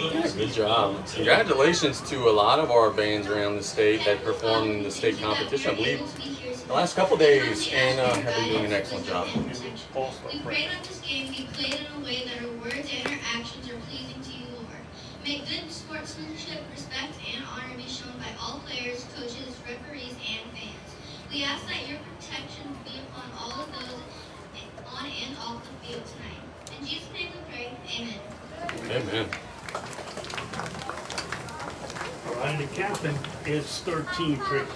Good job. Congratulations to a lot of our bands around the state that performed in the state competition. I believe the last couple days, and have been doing an excellent job. We pray that this game be played in a way that our words and our actions are pleasing to you, Lord. May good sportsmanship, respect, and honor be shown by all players, coaches, referees, and fans. We ask that your protection be upon all of those on and off the field tonight. In Jesus' name we pray, amen. Amen. All right, the captain is 13, Trick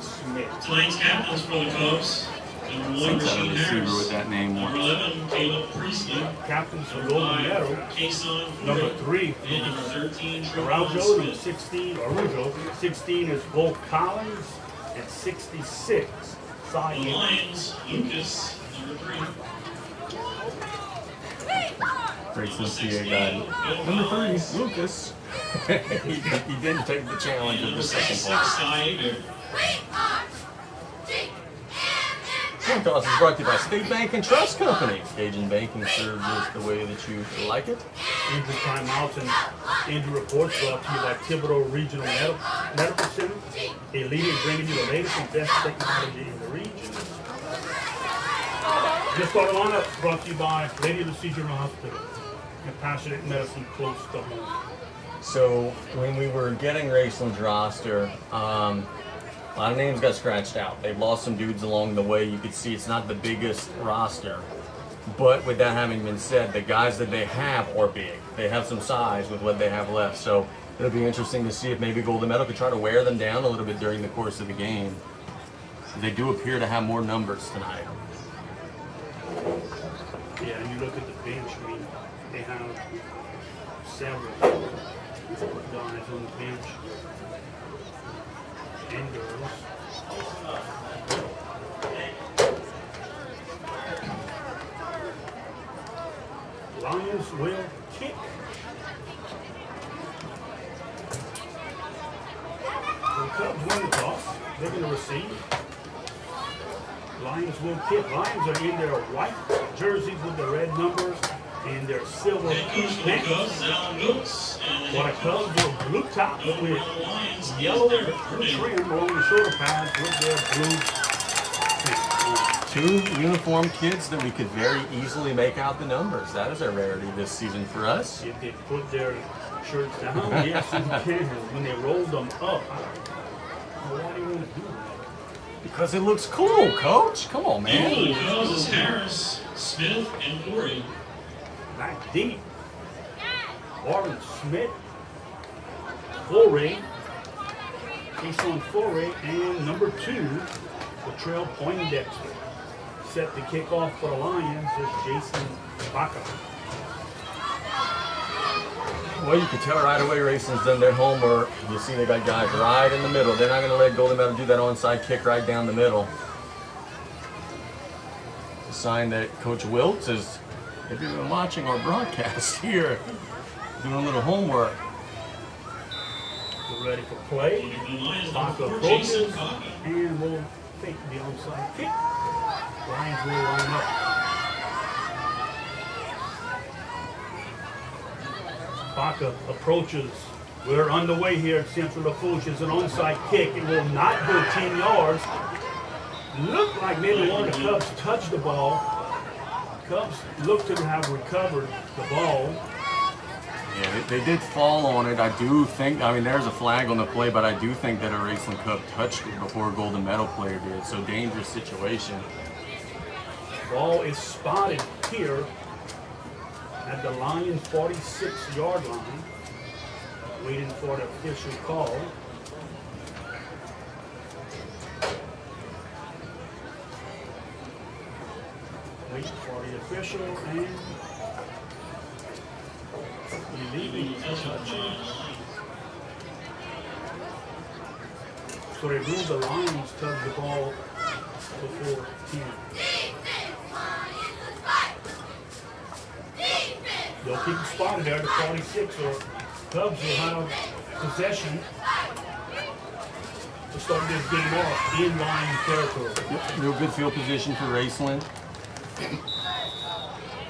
Smith. Tonight's captains for the Cubs. Number 1, Rasheed Harris. With that name. Number 11, Caleb Priestley. Captains for Number Golden 5, Meadow. Kason Number Ford. 3, And number 13, Araujo. Trevon Number Smith. 16, Araujo. 16 is Bo Collins. And 66, The Cy Young. Lions, Lucas, number 3. Raceland PA guy. Number 3, Lucas. he didn't take the challenge of Number the second 66, part. Cy Ager. Swing Toss is brought to you by State Bank and Trust Company. Cajun Banking serves us the way that you like it. Injury timeouts and injury reports brought to you by Thibodeau Regional Medical Center, a leader bringing you the latest and best technology in the region. This starter lineup brought to you by Lady of the Sea General Hospital, compassionate medicine close to home. So when we were getting Raceland's roster, a lot of names got scratched out. They've lost some dudes along the way. You could see it's not the biggest roster. But with that having been said, the guys that they have are big. They have some size with what they have left. So it'll be interesting to see if maybe Golden Meadow could try to wear them down a little bit during the course of the game. They do appear to have more numbers tonight. Yeah, and you look at the bench, I mean, they have several guys on the bench and girls. Lions will kick. The Cubs win the toss. They're going to receive. Lions will kick. Lions are in their white jerseys with the red numbers and their silver Head coach for the pants. Cubs, Alan Wilkes. And the While the head coach Cubs are blue tops over with the Lions is yellow Derek Purdue. trim along the shoulder pads with their blue pants. Two uniform kids that we could very easily make out the numbers. That is a rarity this season for us. If they put their shirts down, yes, you can. When they roll them up, why do you want to do that? Because it looks cool, Coach. Come on, man. The Cubs is Harris, Smith, and Corey. Back deep. Warren Smith, Foray, Kason Foray, and number 2, Latrell Poindexter. Set to kick off for the Lions is Jason Baca. Well, you can tell right away Raceland's done their homework. You see they got guys right in the middle. They're not going to let Golden Meadow do that onside kick right down the middle. It's a sign that Coach Wilkes is, if you've been watching our broadcast here, doing a little homework. We're ready for play. The Lions Baca number 4, Jason approaches, Cocky. and we'll fake the onside kick. Lions will line up. Baca approaches. We're underway here at Central Lafourche. It's an onside kick. It will not go 10 yards. Looked like maybe one of the Cubs touched the ball. Cubs look to have recovered the ball. Yeah, they did fall on it. I do think, I mean, there's a flag on the play, but I do think that a Raceland Cub touched it before a Golden Meadow player did. So dangerous situation. Ball is spotted here at the Lions 46-yard line, waiting for the official call. Waiting for the official and illegal touch. So they ruled the Lions touched the ball before 10. They'll keep it spotted there at the 46, or Cubs will have possession to start this game off in Lion territory. Real good field position for Raceland.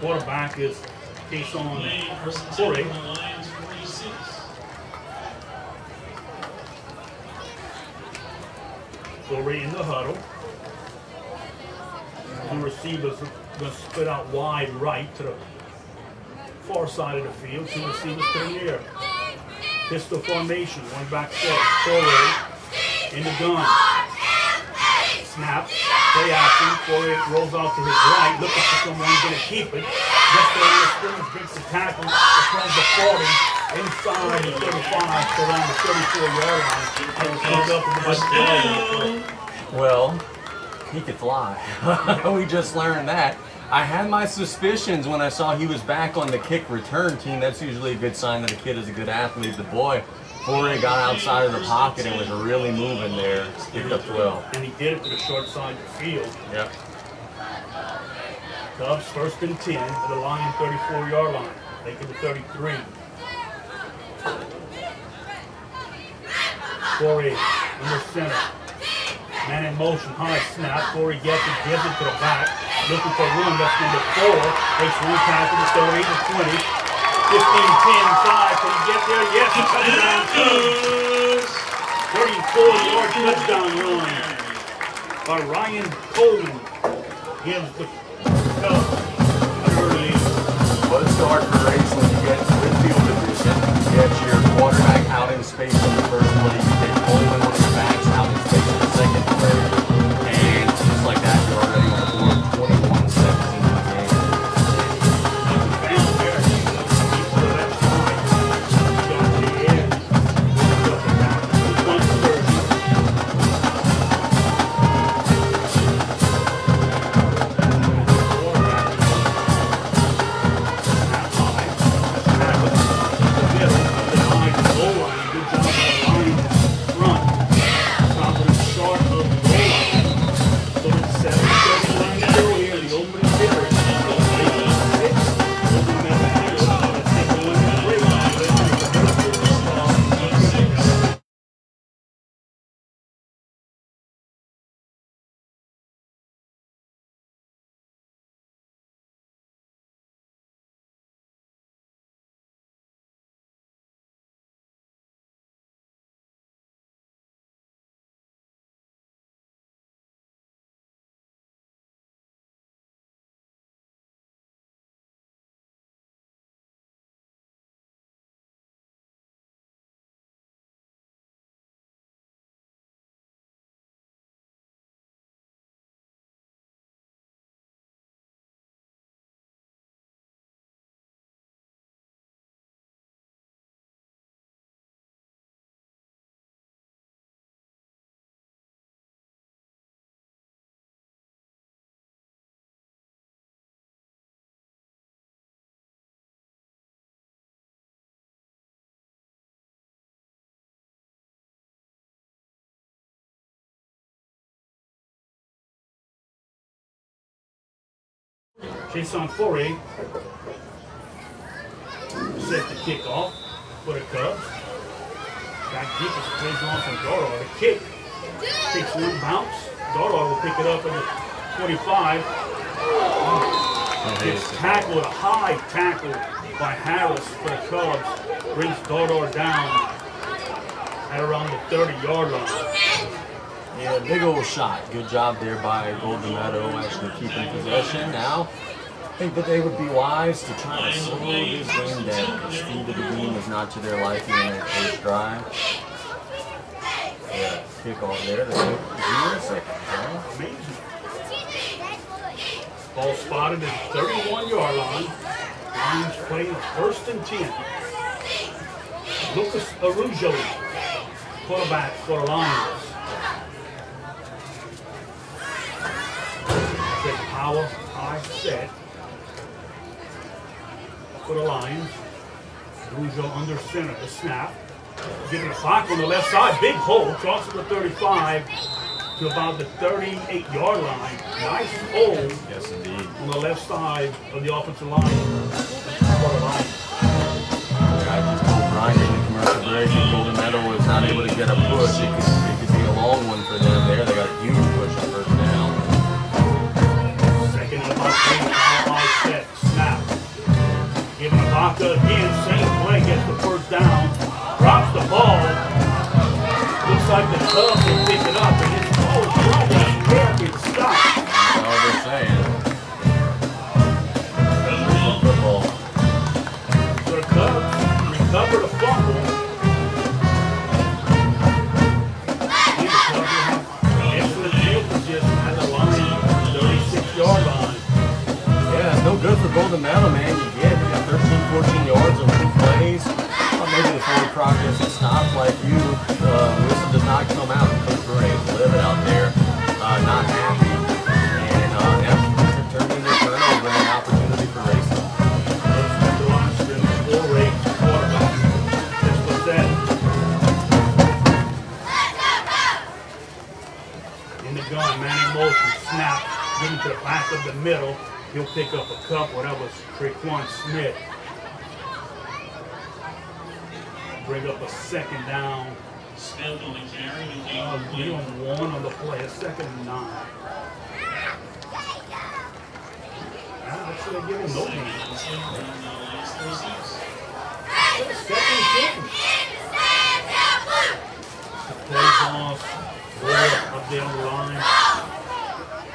Quarterback is Kason Lane, first and Corey. 10 for the Lions, Corey in the huddle. Two receivers going to split out wide right to the far side of the field. Two receivers to the near. Pistol formation, one back set. Corey in the gun. Snap, play action. Corey rolls out to his right, looking for someone going to keep it. Just there in the scrimmage, breaks the tackle across the 40, inside the 35, to around the 34-yard line. And picked up with the ball. Well, he could fly. We just learned that. I had my suspicions when I saw he was back on the kick return team. That's usually a good sign that a kid is a good athlete. The boy, before he got outside of the pocket and was really moving there, picked up 12. And he did it to the short side of the field. Yep. Cubs first and 10 to the Lion 34-yard line. Making the 33. Corey in the center. Man in motion, high snap. Corey gets it, gives it to the back. Looking for room, that's number 4. Takes one tackle to 30 to 20. 15, 10, 5. Can he get there? Yes, touchdown. 34-yard touchdown run by Ryan Coleman. Gives the Cubs an early lead. What a start for Raceland. You get good field position. You get your quarterback out in space in the first play. You get Coleman on your backs out in space in the second play. And just like that, you're already on the board 21-17 in the game. Found there. He put it left side. Got to the end. Got it down. 130. Jason Foray set the kickoff for the Cubs. Back deep as it plays on from Doro. The kick takes one bounce. Doro will pick it up at the 25. It's tackled, a high tackle by Harris for the Cubs. Brings Doro down at around the 30-yard line. Yeah, big old shot. Good job there by Golden Meadow actually keeping possession. Now, I think that they would be wise to try to slow this game down. The speed of the game is not to their liking in their first drive. Yeah, kick off there. They took 0 seconds. Amazing. Ball spotted at the 31-yard line. Lions playing first and 10. Lucas Arujo, quarterback for the Lions. Check power, high set for the Lions. Arujo under center, the snap. Giving a clock on the left side, big hole, crosses the 35 to about the 38-yard line. Nice hole. Yes, indeed. On the left side of the offensive line for the Lions. I just told Brian in the commercial break that Golden Meadow was not able to get a push. It could be a long one for them there. They got a huge push on first down. Second and about 3, high set, snap. Giving Ibaka again, same play, gets the first down. Drops the ball. Looks like the Cubs will pick it up, and it's recover the fumble. And the Cubs have excellent field position at the line, 36-yard line. Yeah, it's no good for Golden Meadow, man. You got 13, 14 yards on 2 plays. Well, maybe the forward progress has stopped like you. Whistle does not come out. Coach Gray livid out there, not happy. And yeah, turned into a turnover and an opportunity for Raceland. The line scrimmage, 4 rate quarterback. That's what's that. In the gun, man in motion, snap, give him to the back of the middle. He'll pick up a couple. That was Traquan Smith. Bring up a second down. Smith on the carry and We on 1 on the play, a 2nd and 9. I should have given no game. Second and 10. The plays off. Roll up there on the line.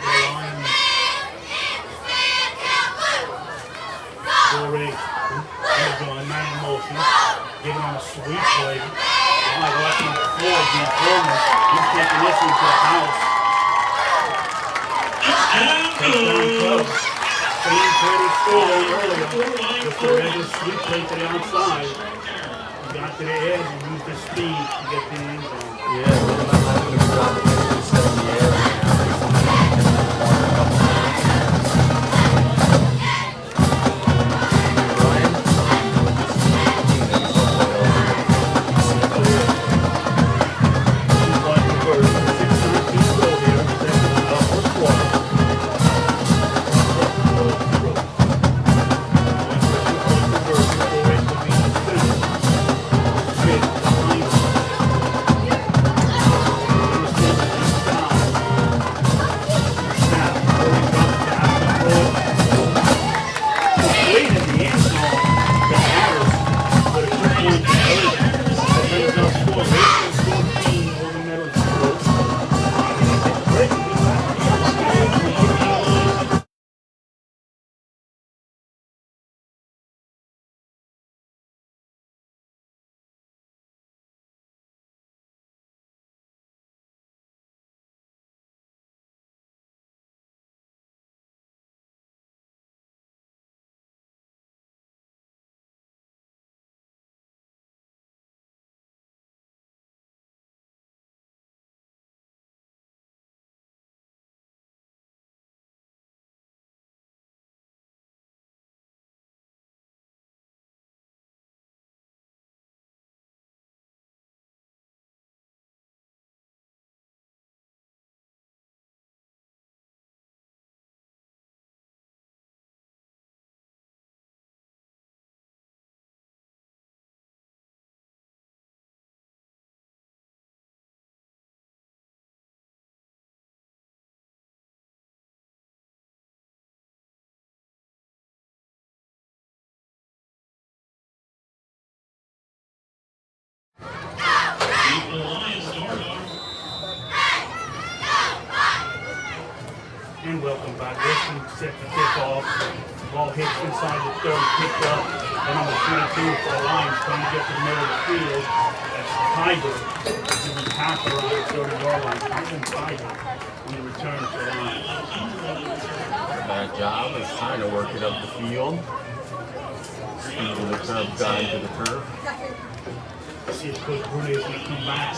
The line. 4-8. He's going 9 in motion. Giving on a sweep play. I'm like watching the floor being thrown. He's taking this into the house. Touchdown Cubs. Same play they scored earlier. Just a regular sweep play to the outside. He got to the edge and used his speed to get the end zone. Yeah, really not having a good opportunity to stay in the air right now. And welcome back. Raceland set the kickoff. Ball hits inside the 30, picked up. And number 22 for the Lions trying to get to the middle of the field. That's Tiger. Giving half around the 30-yard line. Tiger on the return to the line. Bad job is trying to work it up the field. Speed of the curve got into the turf. See if Coach Brune is going to come back.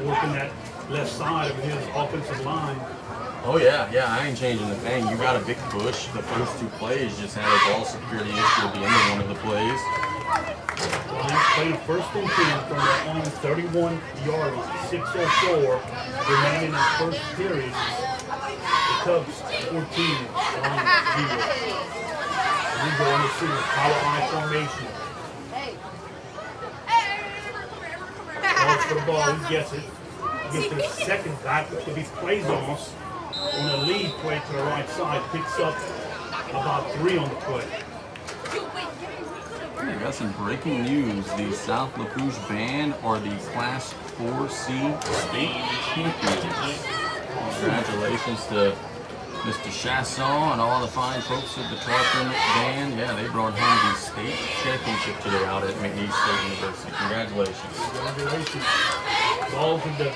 Working that left side of his offensive line. Oh yeah, I ain't changing the thing. You got a big push. The first 2 plays just had a ball security issue at the end of one of the plays. Lions playing 1st and 10 from their own 31-yard line. 6:04 remaining in the first period. The Cubs 14, Lions 0. We go on to see the power I formation. Calls for the ball, he gets it. He gets his second back, which he plays almost. On a lead play to the right side, picks up about 3 on the play. We got some breaking news. The South Lafourche Band are the Class 4C state champions. Congratulations to Mr. Chasson and all the fine folks at the Tarpon band. Yeah, they brought home the state championship today out at McNeese State University. Congratulations. Congratulations. Ball to the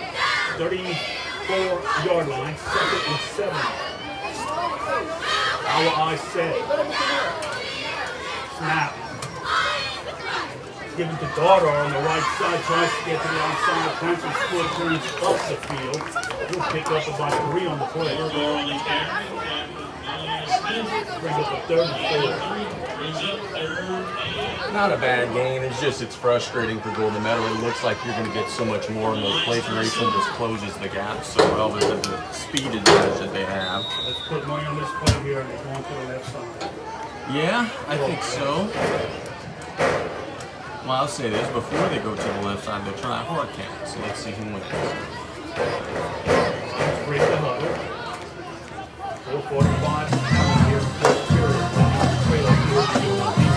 34-yard line, 2nd and 7. Our eye set. Snap. Given to Gardner on the right side, tries to get to the outside. Clemson's foot turns up the field. He'll pick up about 3 on the play. Bring up a 3rd and 4. Not a bad game. It's frustrating for Golden Meadow. It looks like you're going to get so much more in those plays. Raceland just closes the gap so well because of the speed advantage that they have. Let's put money on this play here and it's going to the left side. Yeah, I think so. Well, I'll say this, before they go to the left side, they'll try a hard count. So let's see who wins. Let's break the huddle. 4:45 here, first period. Trail up here,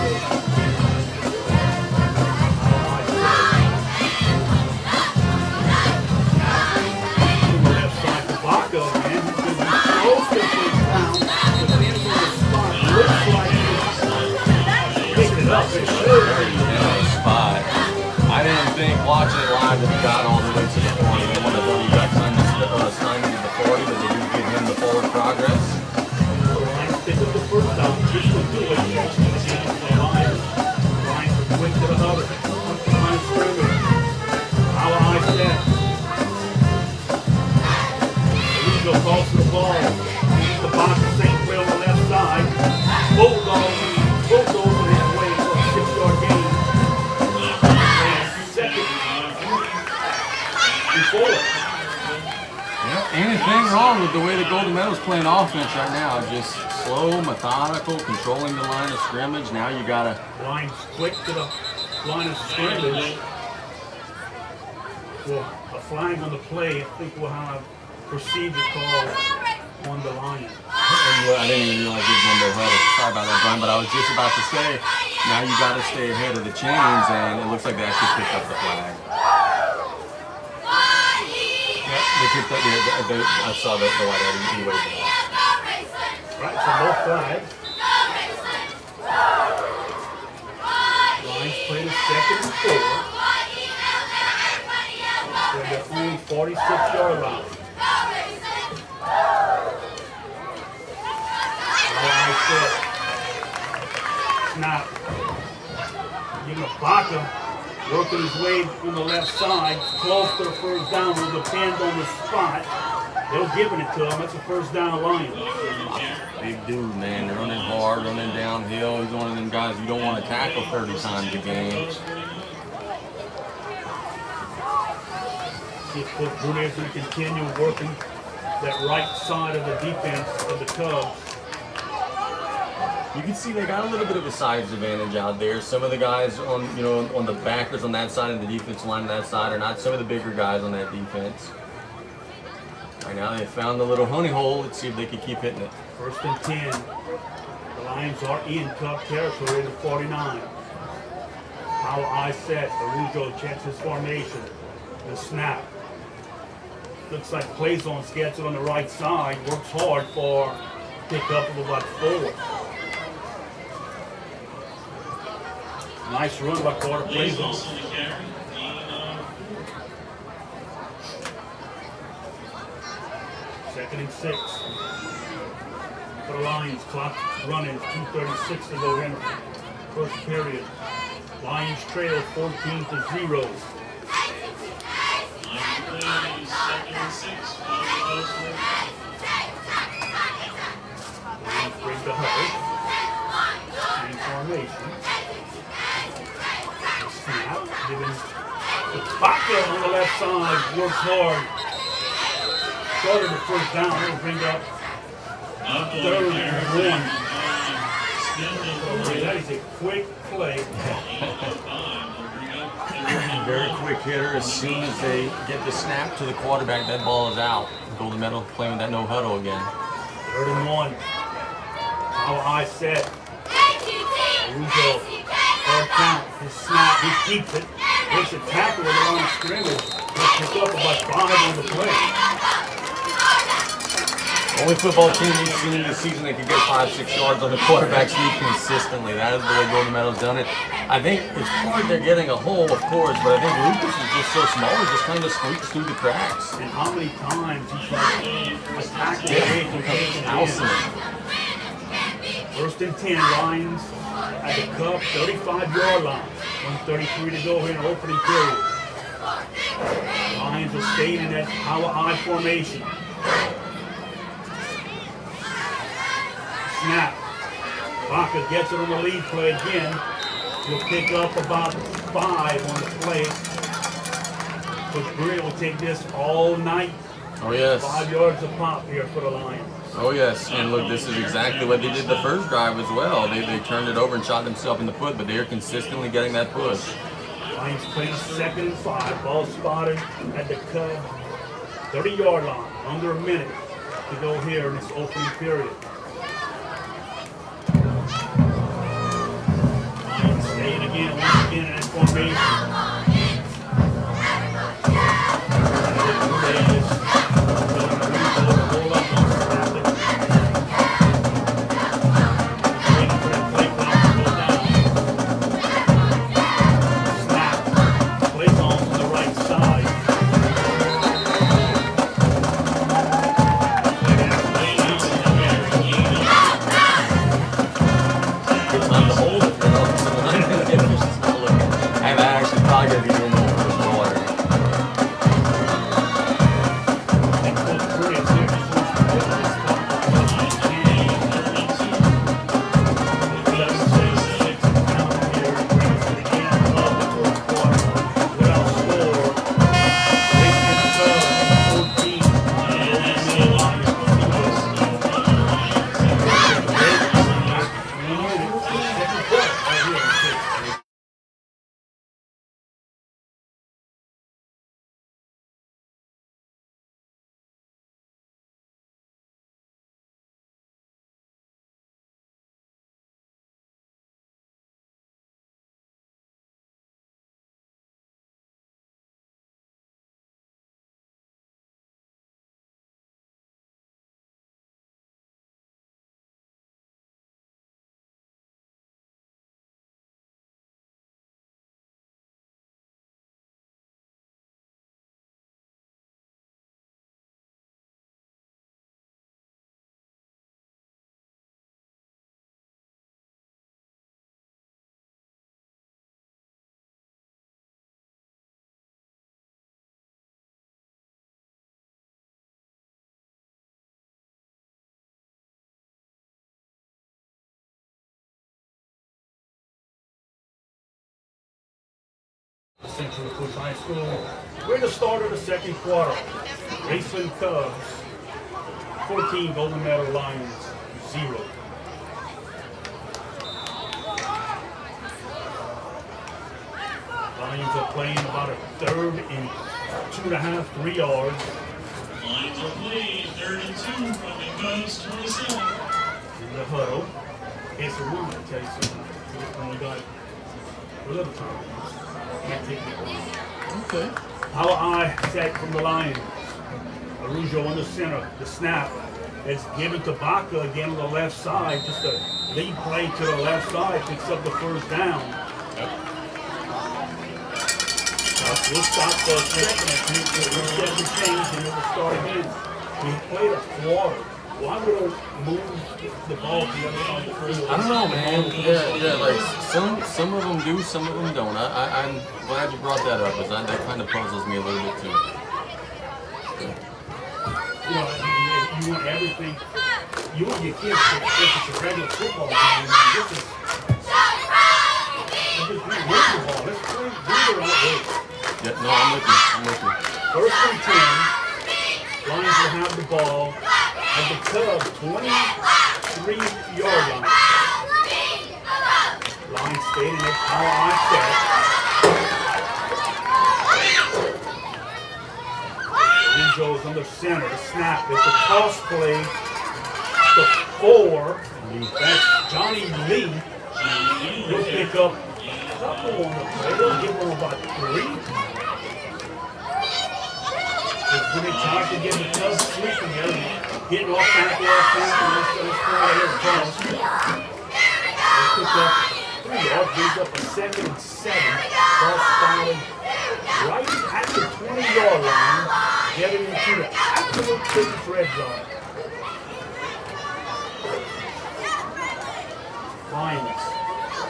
to the left side for Baca, man. He's going to be close to the first down. The man's on the spot. Looks like he picked it up. It should. Spot. I didn't think watching it live that he got all the way to the 40. I would have thought he got signed to the 40, but they do give him the forward progress. Lions pick up the first down. This will do it. Lions are quick to the huddle. Lions scrimmage. Our eye set. Louisville calls for the ball. The box of St. Will on the left side. Bulldogs on his way for a 6-yard gain. Anything wrong with the way the Golden Meadow's playing offense right now? Just slow, methodical, controlling the line of scrimmage. Now you gotta Lions quick to the line of scrimmage. Well, a flag on the play. I think we'll have procedure call on the Lions. I didn't even realize it was one they had. Sorry about that, Brian, but I was just about to say, now you got to stay ahead of the chains, and it looks like they actually picked up the flag. Yep, they picked up I saw the white hat. He waved it off. Right, so both flags. Lions play the 2nd and 4. They're their own 46-yard line. Snap. Giving a Baca, working his way on the left side, close to the first down, will depend on the spot. They're giving it to him. That's a first down Lions. Big dude, man. Running hard, running downhill. He's one of them guys you don't want to tackle 30 times a game. See if Coach Brunier's going to continue working that right side of the defense of the Cubs. You can see they got a little bit of a size advantage out there. Some of the guys on the backers on that side and the defensive line on that side are not some of the bigger guys on that defense. Right now they found the little honey hole. Let's see if they can keep hitting it. 1st and 10. The Lions are in Cub territory at 49. Our eye set. Arujo checks his formation. The snap. Looks like play zone scheduled on the right side. Works hard for pickup of about 4. Nice run by Carter play zone. 2nd and 6. For the Lions, clock running, 2:36 to go in first period. Lions trail 14-0. Lions break the huddle. Same formation. Snap, giving the Baca on the left side, works hard. Started the first down, it'll bring up 3rd and 1. That is a quick play. Very quick hitter. As soon as they get the snap to the quarterback, that ball is out. Golden Meadow playing with that no huddle again. 3rd and 1. Our eye set. Arujo, hard count, his snap, he keeps it. Makes a tackle with the line of scrimmage. He'll pick up about 5 on the play. Only football team we've seen this season that could get 5-6 yards on the quarterback sneak consistently. That is the way Golden Meadow's done it. I think it's part they're getting a hole, of course, but I think Lucas is just so small, he just kind of squeaks through the cracks. And how many times he's like attacking away from taking First and 10, Lions at the Cub 35-yard line. 1:33 to go here in the opening period. Lions will stay in that power I formation. Snap. Baca gets it on the lead play again. He'll pick up about 5 on the play. Coach Brewer will take this all night. Oh, yes. 5 yards a pop here for the Lions. Oh, yes. And look, this is exactly what they did the first drive as well. They turned it over and shot themselves in the foot, but they're consistently getting that push. Lions playing 2nd and 5. Ball spotted at the Cub 30-yard line. Under a minute to go here in this opening period. Lions staying again, once again in that formation. Central Coast High School. We're at the start of the second quarter. Raceland Cubs 14, Golden Meadow Lions 0. Lions are playing about a 3rd and 2.5, 3 yards. Lions are playing 3rd and 2 from the Cubs 27. In the huddle. It's a rule, I tell you something. We only got a little time. Can't take it long. Okay. Power eye set from the Lions. Arujo in the center. The snap is given to Baca again on the left side. Just a lead play to the left side. Picks up the first down. We'll stop for a second. I think we'll get the change and it will start again. We played a quarter. Why would it move the ball to the other side of the field? I don't know, man. Yeah, like some of them do, some of them don't. I'm glad you brought that up, because that kind of puzzles me a little bit too. You know, you want everything. You want your kids to, if it's a regular football game, this is just win the ball. Let's play the right way. Yeah, no, I'm with you. 1st and 10. Lions will have the ball at the Cubs 23-yard line. Lions stayed in their power eye set. Rizzo's on the center. The snap. It's a toss play. The 4. That's Johnny Lee. He'll pick up a couple on the play. They'll give him about 3. It's going to be time to get the Cubs sleeping here. Getting off back, let's throw it here across. They pick up 3 yards, brings up a 2nd and 7. Ball spotted right at the 20-yard line, getting into the absolute biggest red zone. Lions,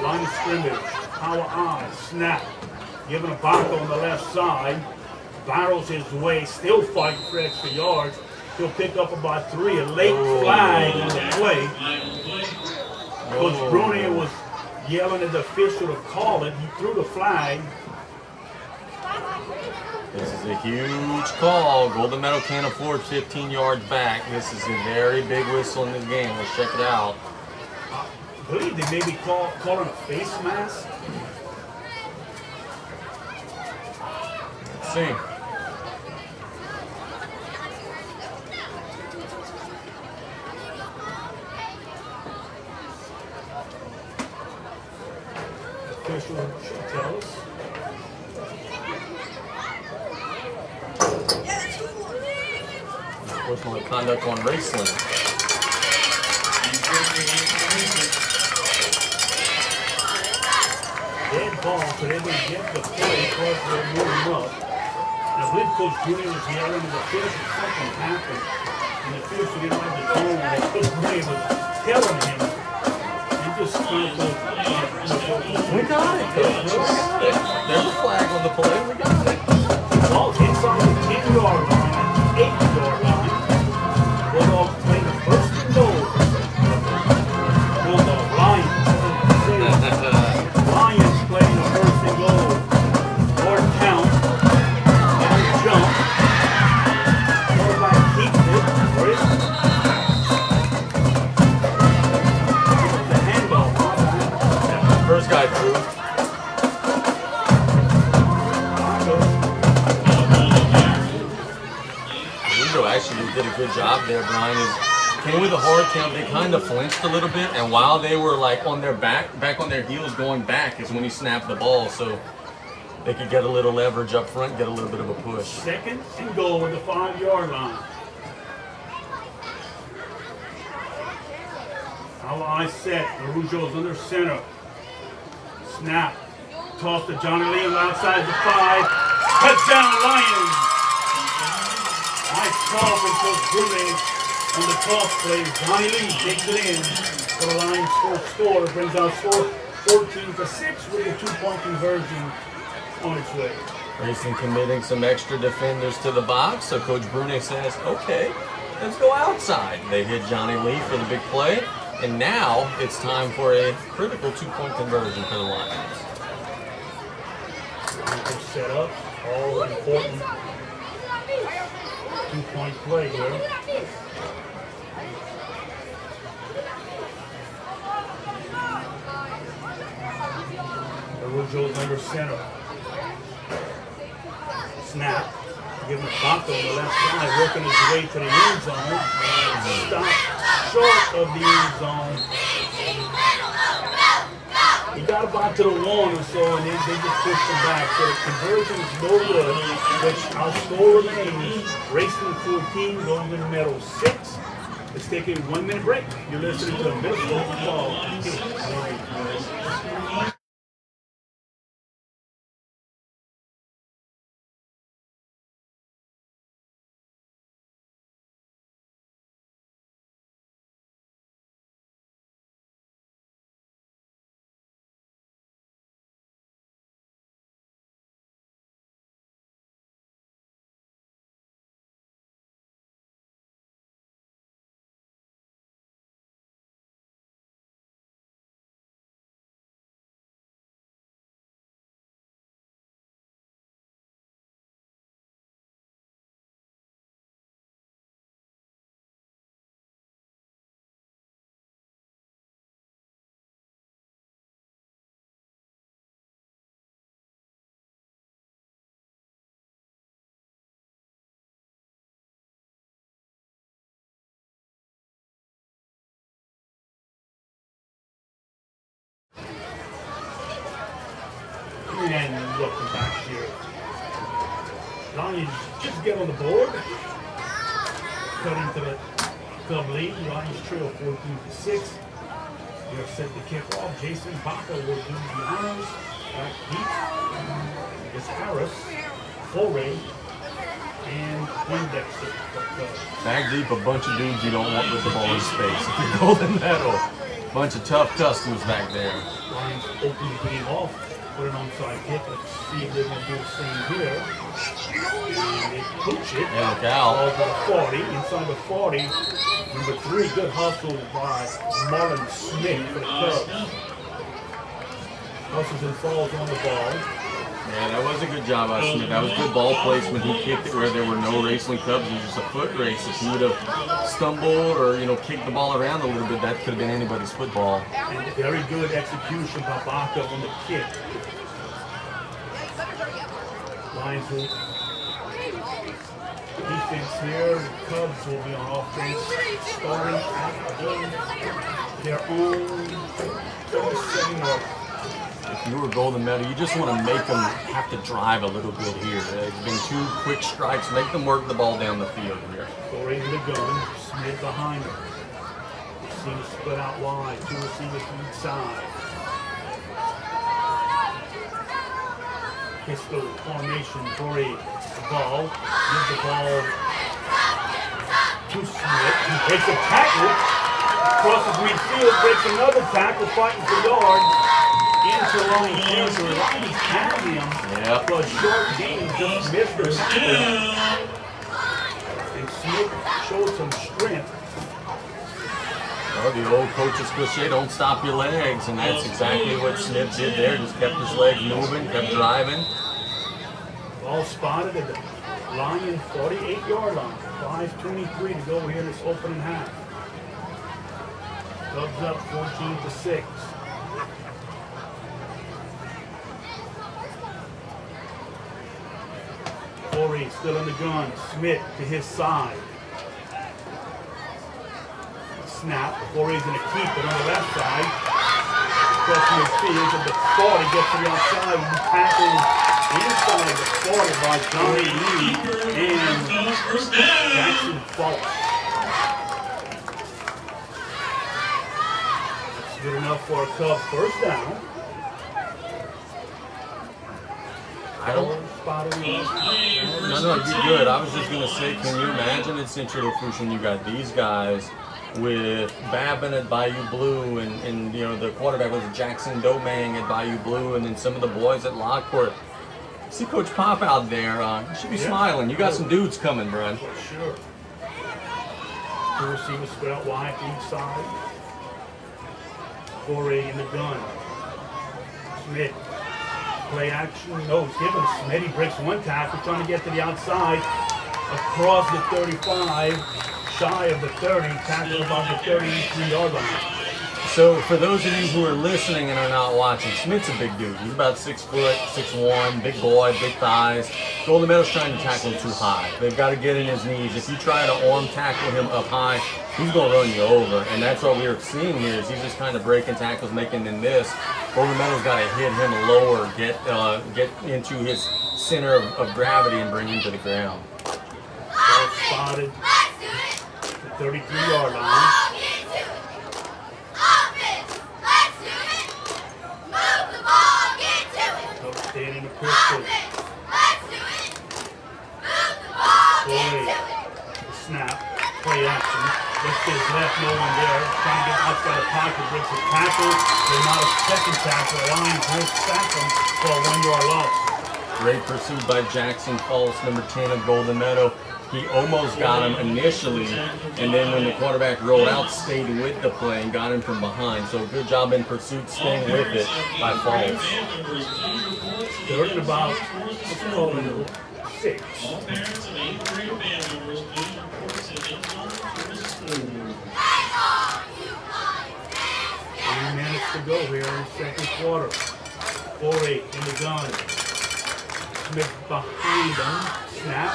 line of scrimmage, power eye, snap. Giving a block on the left side. Barrels his way, still fighting for extra yards. He'll pick up about 3, a late flag on the play. Coach Bruni was yelling at the official to call it. He threw the flag. This is a huge call. Golden Meadow can't afford 15 yards back. This is a very big whistle in this game. Let's check it out. I believe they may be calling a face mask. Let's see. Official should tell us. Personal conduct on Raceland. Dead ball, so they would get the play because they're moving up. And I believe Coach Bruni was yelling at the official something happened. And the official didn't have the tone that Coach Bruni was telling him. He just kind of We got it, Coach. We got it. There's a flag on the play. We got it. ball inside the 10-yard line at the 8-yard line. Bulldogs play the 1st and goal. Bulldog Lions. Lions playing the 1st and goal. Lord count. And jump. Quarterback keeps it. Chris. The handoff. First guy through. Meadow actually did a good job there, Brian. Came with a hard count. They kind of flinched a little bit, and while they were like on their back on their heels going back is when he snapped the ball, so they could get a little leverage up front, get a little bit of a push. 2nd and goal at the 5-yard line. Our eyes set. Araujo's under center. Snap. Toss to Johnny Lee on the outside the 5. Touchdown Lions. Nice call from Coach Bruni on the toss play. Johnny Lee takes it in for the Lions' first score. Brings our score 14-6 with a 2-point conversion on its way. Raceland committing some extra defenders to the box, so Coach Bruni says, okay, let's go outside. They hit Johnny Lee for the big play, and now it's time for a critical 2-point conversion for the Lions. Good set up, all important 2-point play here. Araujo's under center. Snap. Giving a bump on the left side, working his way to the end zone. Stop short of the end zone. He got about to the 1 or so, and they just pushed him back. So the conversion is no good, which our score remains Raceland 14, Golden Meadow 6. Let's take a 1-minute break. You're listening to Middle School Football. And welcome back here. Lions just get on the board. Cut into the Cub lead, Lions trail 14-6. They're set to kick off. Jason Baca will do the honors. Back deep is Harris, Foray, and Poindexter. Back deep, a bunch of dudes you don't want with the ball in space. If you're Golden Meadow, bunch of tough customers back there. Lions open the game off, put an onside kick. Let's see if they're going to do the same here. And they pooch it. And look out. Ball to the 40, inside the 40. Number 3, good hustle by Marlon Smith for the Cubs. Hustles and falls on the ball. Yeah, that was a good job by Smith. That was good ball placement. He kicked it where there were no Raceland Cubs. It was just a foot race. If he would have stumbled or, kicked the ball around a little bit, that could have been anybody's football. And very good execution by Baca on the kick. Lions will defense here. The Cubs will be on offense, starting at their own 37 yard. If you were Golden Meadow, you just want to make them have to drive a little bit here. It's been 2 quick strikes. Make them work the ball down the field here. Foray to the gun. Smith behind him. Receivers split out wide. 2 receivers to each side. Pistol formation. Foray the ball. Gives the ball to Smith. He breaks a tackle. Crosses midfield. Breaks another tackle. Fighting for yards. Into Ryan territory. Ryan had him for a short game. Just missed the tackle. And Smith showed some strength. Well, the old coach's cliche, don't stop your legs. And that's exactly what Smith did there. Just kept his legs moving, kept driving. Ball spotted at the Lion 48-yard line. 5:23 to go here in this opening half. Cubs up 14-6. Foray still in the gun. Smith to his side. Snap. Foray's going to keep it on the left side. Across midfield at the 40. Gets to the outside. Tackles inside the 40 by Johnny Lee and Jackson Falk. That's good enough for a Cub first down. I don't. No, you're good. I was just going to say, can you imagine at Central Fusion you got these guys with Babin at Bayou Blue and the quarterback was Jackson Domang at Bayou Blue and then some of the boys at Lockport. See Coach Pop out there. You should be smiling. You got some dudes coming, bro. For sure. 2 receivers split out wide to each side. Foray in the gun. Smith. Play action, no, it's given Smith. He breaks one tackle, trying to get to the outside, across the 35, shy of the 30, tackle about the 33-yard line. So for those of you who are listening and are not watching, Smith's a big dude. He's about 6 foot, 6'1", big boy, big thighs. Golden Meadow's trying to tackle him too high. They've got to get in his knees. If you try to arm tackle him up high, he's going to run you over. And that's what we are seeing here is he's just kind of breaking tackles, making them miss. Golden Meadow's got to hit him lower, get into his center of gravity and bring him to the ground. Ball spotted the 33-yard line. Standing the pistol. Foray. Snap. Play action. Looks to his left, no one there. Trying to get outside the pocket. Breaks a tackle. They're not a second tackle. Lions will sack him for a 1-yard loss. Great pursuit by Jackson Falls, number 10 of Golden Meadow. He almost got him initially, and then when the quarterback rolled out, stayed with the play and got him from behind. So good job in pursuit, staying with it by Falls. They're in about 6. All parents of 8th grade band members, please report to Intel for the school. 3 minutes to go here in the second quarter. Foray in the gun. Smith behind him. Snap.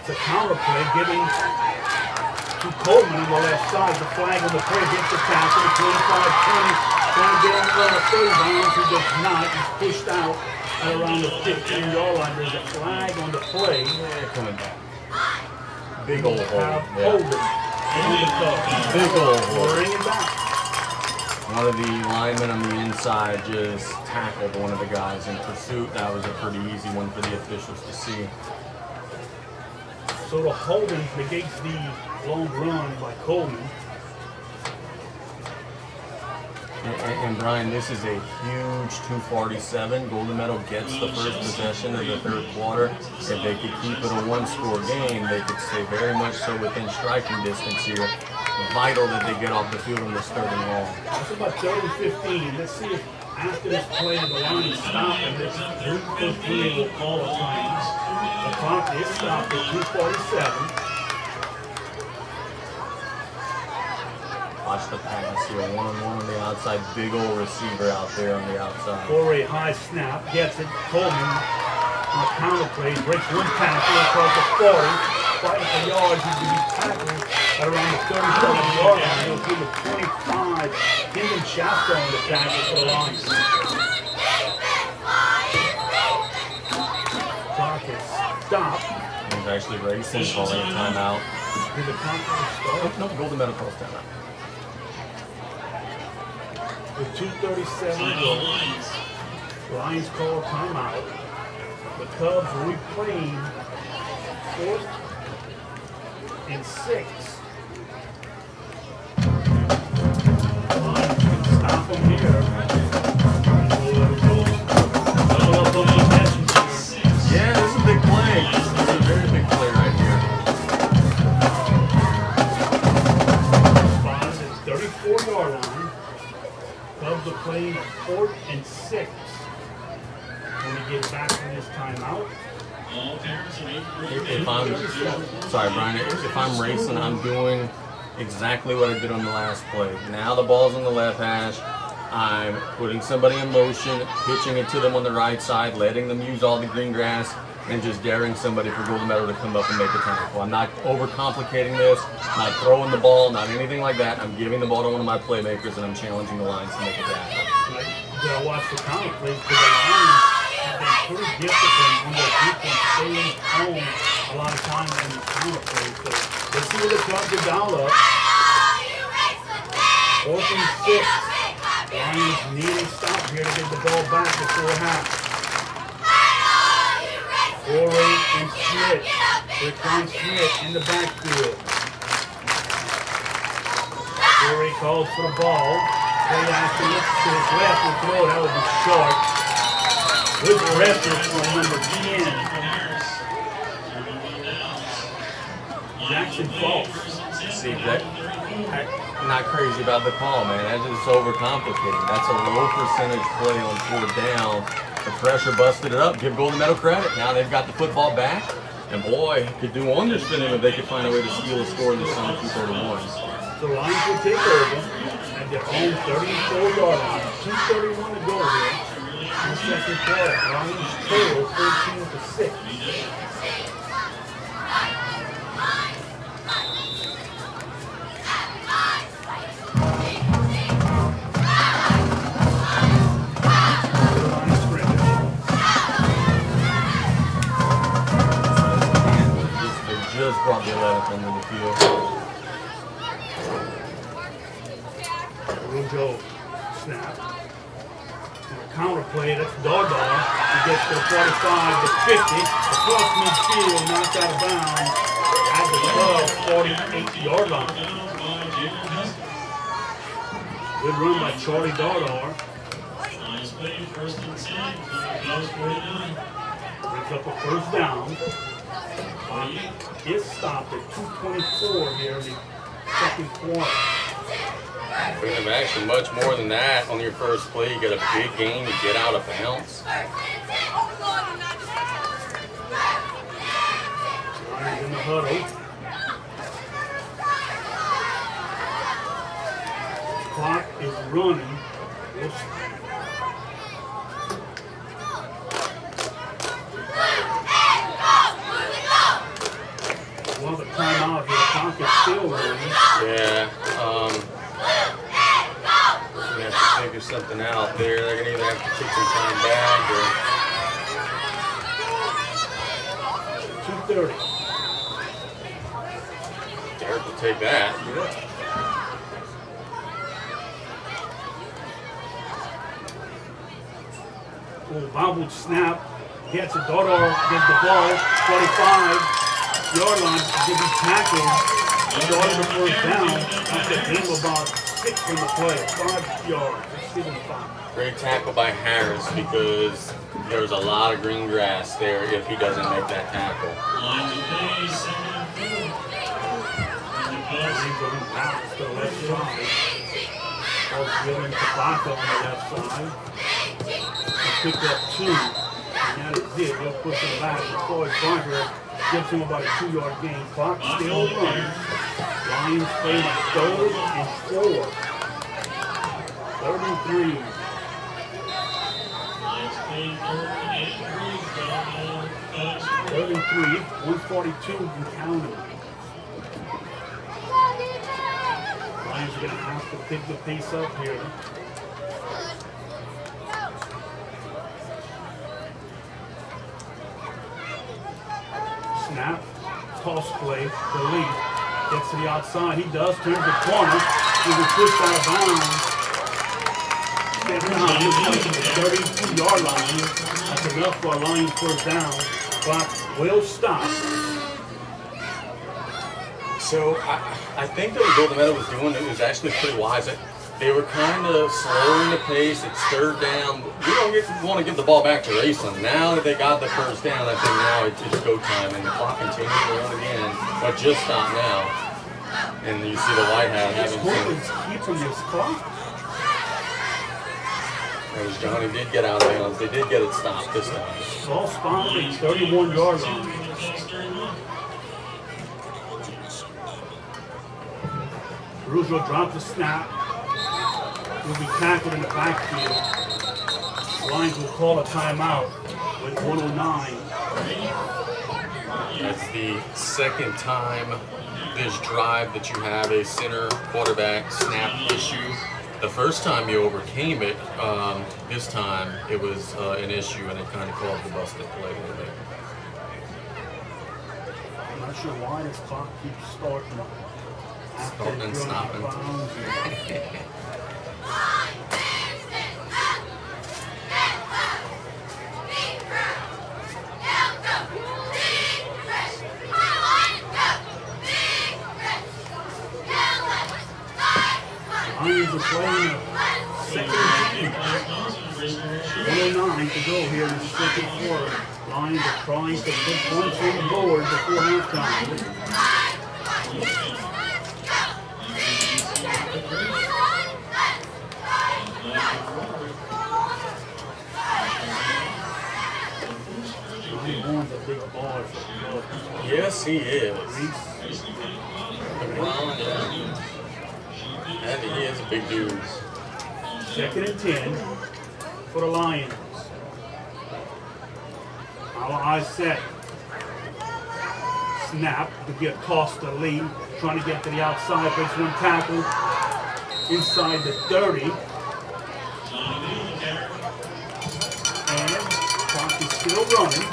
It's a counter play given to Coleman on the left side. The flag on the play gets the tackle. 25-20. Trying to get on the third down. He does not. He's pushed out at around the 15-yard line. There's a flag on the play. Yeah, coming back. Big old hole. Holding. on the Cubs. Big old hole. Bring it back. One of the linemen on the inside just tackled one of the guys in pursuit. That was a pretty easy one for the officials to see. So the holding negates the long run by Coleman. And Brian, this is a huge 247. Golden Meadow gets the first possession of the third quarter. If they could keep it a one-score game, they could stay very much so within striking distance here. Vital that they get off the field in this third and long. It's about 30-15. Let's see if after this play the line is stopped and this group of three will call a time. The clock is stopped at 2:47. Watch the pass here, one-on-one on the outside. Big old receiver out there on the outside. For a high snap, gets it. Coleman on a counter play, breaks one tackle across the 40, fighting for yards. He's going to be tackled at around the 37-yard line. He'll do the 25. Hinton Shasta on the tackle for the Lions. Clock is stopped. He's actually racing, calling a timeout. Did the conference start? No, Golden Meadow calls timeout. With 2:37 to go, Lions call timeout. The Cubs replaying 4th and 6. Lions can stop them here. Double up on possessions here. Yeah, this is a big play. This is a very big play right here. Spotted at 34-yard line. Cubs are playing 4th and 6. When we get back from this timeout. If I'm, sorry Brian, if I'm racing, I'm doing exactly what I did on the last play. Now the ball's on the left hash. I'm putting somebody in motion, pitching it to them on the right side, letting them use all the green grass, and just daring somebody for Golden Meadow to come up and make a tackle. I'm not overcomplicating this, not throwing the ball, not anything like that. I'm giving the ball to one of my playmakers, and I'm challenging the Lions to make a tackle. You gotta watch the counter plays because the Lions have been pretty disciplined on their defense, staying home a lot of times on the counter plays. So let's see where the Cubs are down up. 4th and 6. Lions need a stop here to get the ball back before half. Foray and Smith. Here comes Smith in the backfield. Foray calls for the ball. Play action looks to his left and throw. That would be short. Good pressure from number 10. Jackson Falks. See, that, I'm not crazy about the call, man. That's just overcomplicating. That's a low percentage play on 4th down. The pressure busted it up. Give Golden Meadow credit. Now they've got the football back. And boy, could do wonders for them if they could find a way to steal a score in this time 2:31. The Lions will take over at their own 34-yard line. 2:31 to go here. In the second quarter. Lions trail 14-6. Just brought the 11th into the field. Rujo snap. On a counter play, that's Dardar. He gets to the 45, the 50, across midfield, knocked out of bounds at the 48-yard line. Good run by Charlie Dardar. Brings up a first down. Is stopped at 2:24 here in the second quarter. We have actually much more than that on your first play. You get a big gain, you get out of bounds. Lions in the huddle. Clock is running. Well, the timeout here. The clock is still running. Yeah, we have to figure something out there. They're gonna either have to take some time back or 2:30. Derek take that. Little bobbled snap. Gets it. Dodor gets the ball. 45-yard line. To be tackled. Dodor the first down. After a game about 6 in the play. 5 yards. Let's give him 5. Great tackle by Harris because there's a lot of green grass there if he doesn't make that tackle. Line to pay, 2nd and 4. And the Cubs Going back to the left side. Ball's given to Baca on the left side. He'll pick up 2. And that is it. He'll push him back. And Floyd Barker gives him about a 2-yard gain. Clock still running. Lions play on 3rd and 4. 33. Lions pay 3rd and 3 from Cubs. 33. 142 and counting. Lions are going to have to pick the pace up here. Snap, toss play, the lead. Gets to the outside. He does, turns the corner. He was pushed out of bounds. Steps behind the 32-yard line. That's enough for a Lions first down. Clock will stop. So I think that what Golden Meadow was doing, it was actually pretty wise. They were kind of slowing the pace. It's 3rd down. We don't want to give the ball back to Raceland. Now that they got the first down, I think now it's go time, and the clock continues to run again, but just stop now. And you see the white hat having Who some. is keeping this clock? It was Johnny did get out of bounds. They did get it stopped this time. Ball spotted at 31-yard line. The Cubs 31. Russo dropped the snap. Will be tackled in the backfield. Lions will call a timeout with 1:09. That's the second time this drive that you have a center quarterback snap issue. The first time you overcame it, this time it was an issue and it kind of caused the busted play a little bit. I'm not sure why this clock keeps starting. Starting and stopping. Lions are playing a second and 1:09 to go here in the second quarter. Lions are trying to put points on the board before halftime. Johnny Bourne's a big baller for the Cubs. Yes, he is. Reese, LeBron, yeah. And he is a big dude. 2nd and 10 for the Lions. Our eyes set. Snap to get Costa Lee. Trying to get to the outside. Makes one tackle. Inside the 30. And clock is still running.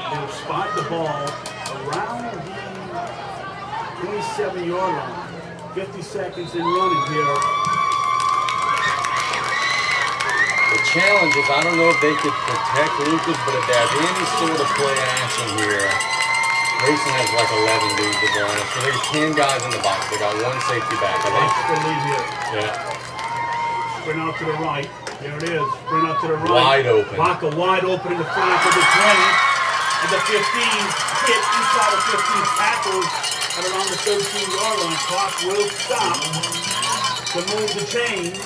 They'll spot the ball around the 27-yard line. 50 seconds in running here. The challenge is, I don't know if they could protect Lucas, but if they have any sort of play action here, Raceland has like 11 dudes to go on. So there's 10 guys in the box. They got one safety back, I think. The lead here. Yeah. Sprint out to the right. There it is. Sprint out to the right. Wide open. Baca wide open in the flat of the 20. And the 15 hit inside of 15 tackles at around the 13-yard line. Clock will stop to move the chains.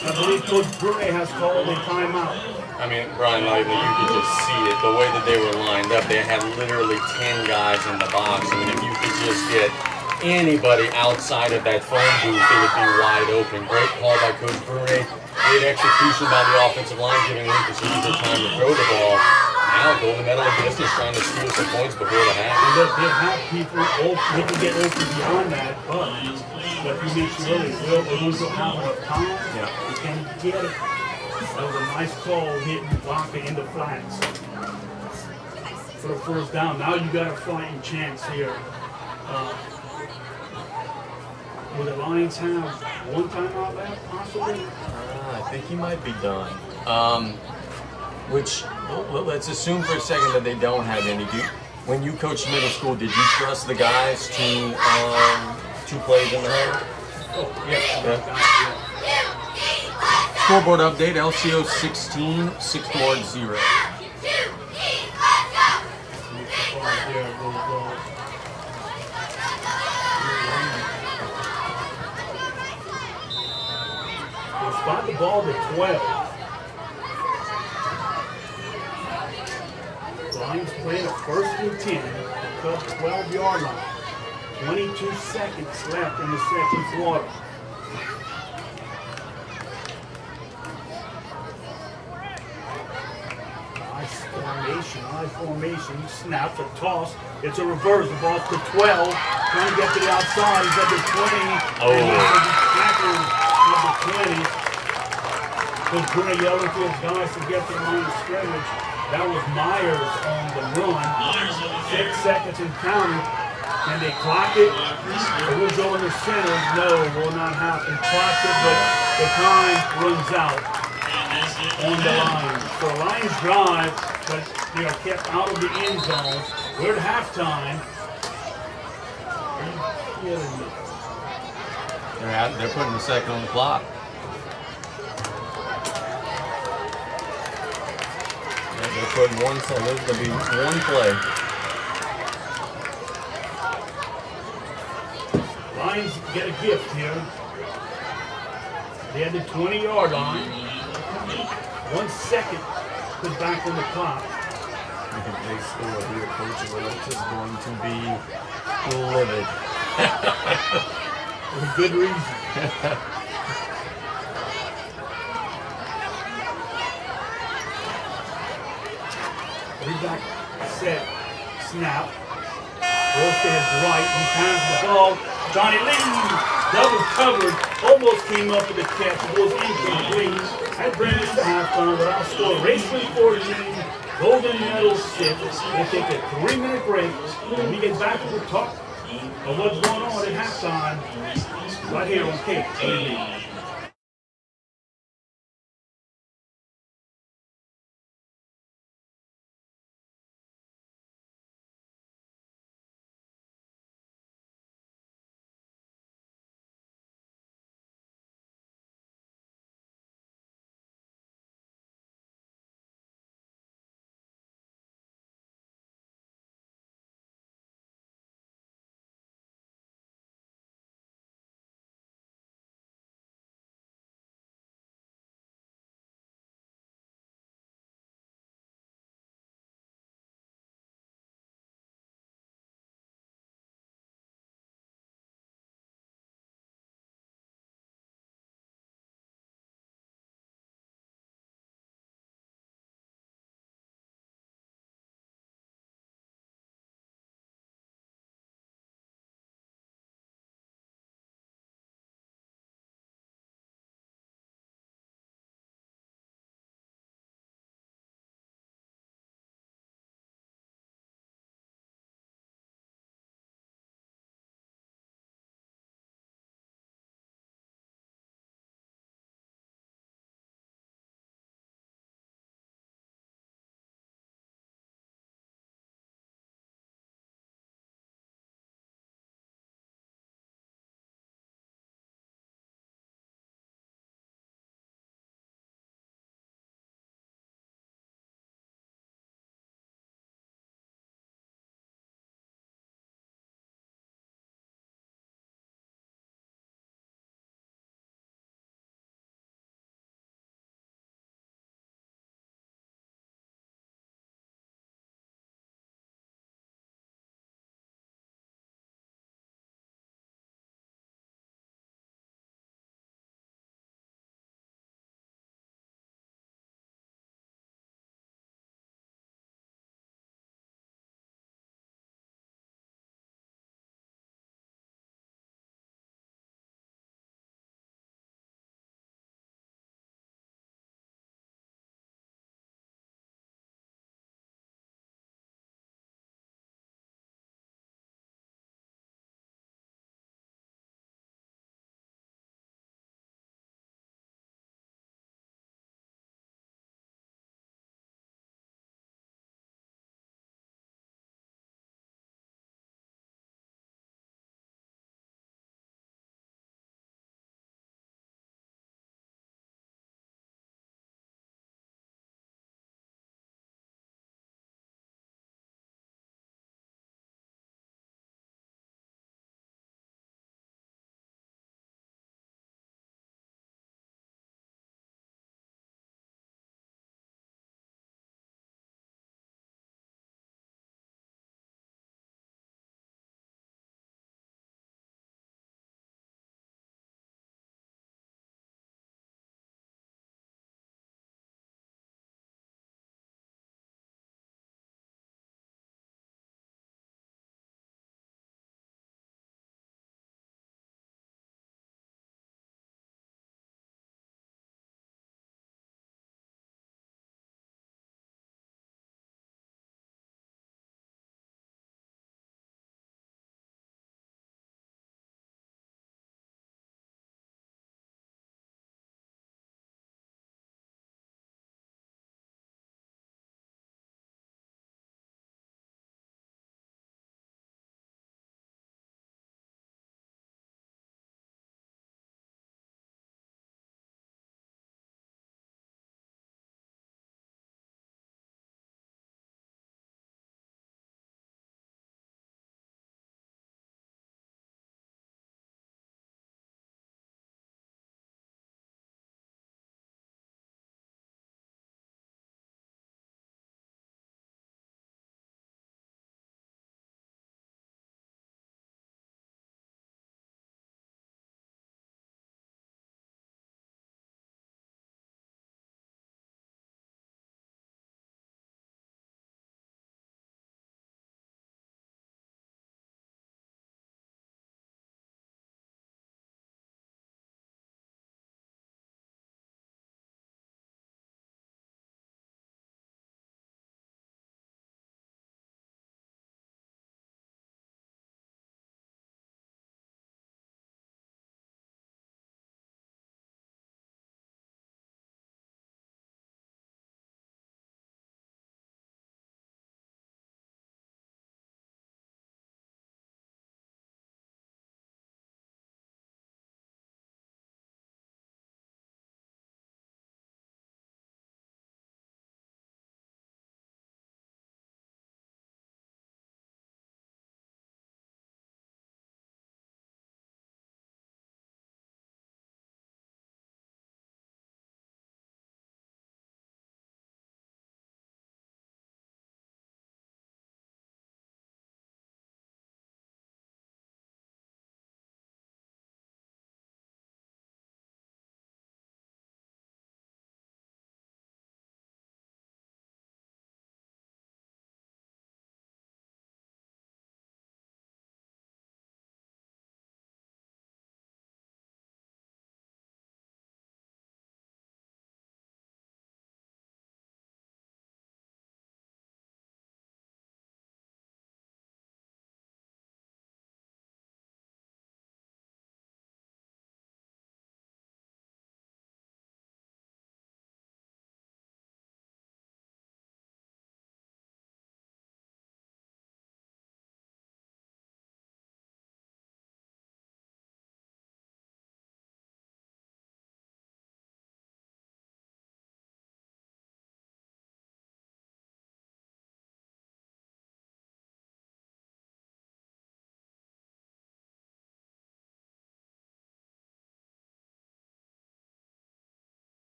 I believe Coach Brune has called a timeout. I mean, Brian Lively, you could just see it. The way that they were lined up, they had literally 10 guys in the box. I mean, if you could just get anybody outside of that phone booth, they would be wide open. Great call by Coach Brune. Great execution by the offensive line, giving Lucas Eager time to throw the ball. Now Golden Meadow in business trying to steal some points before the half. And they have people open, they can get open beyond that, but you mentioned earlier, they don't have enough time. Yeah. They can't get it. That was a nice call hitting Baca in the flats for the first down. Now you got a fighting chance here Will the Lions have one timeout left, possibly? I think he might be done. Which, let's assume for a second that they don't have any. When you coached middle school, did you trust the guys to 2 plays in the huddle? Oh, yeah. Yeah. Scoreboard update: LCO 16, 6 board 0. We'll spot the ball to 12. Lions playing a 1st and 10, cut 12-yard line. 22 seconds left in the second quarter. I formation, snaps a toss. It's a reverse. The ball's to 12. Trying to get to the outside. He's at the 20. Oh. And he's tackled at the 20. Was Bruno yelling to his guys to get to the line of scrimmage. That was Myers on the run. 6 seconds and counting. Can they clock it? It will go in the center. No, will not happen. Clock it, but the time runs out on the line. So Lions drive, but they are kept out of the end zone. We're at halftime. They're putting the second on the clock. They're putting 1 second. There's going to be 1 play. Lions get a gift here. They had the 20-yard line. 1 second put back on the clock. If they score here, Coach Willis is going to be livid. For good reason. Reback set, snap. Goes to his right, he passes the ball. Johnny Lee, double covered, almost came up with the catch. It was incomplete. That brings us to halftime, but I'll score Raceland 14, Golden Meadow 6. We'll take a 3-minute break. When we get back, we'll talk of what's going on at halftime right here on KTV.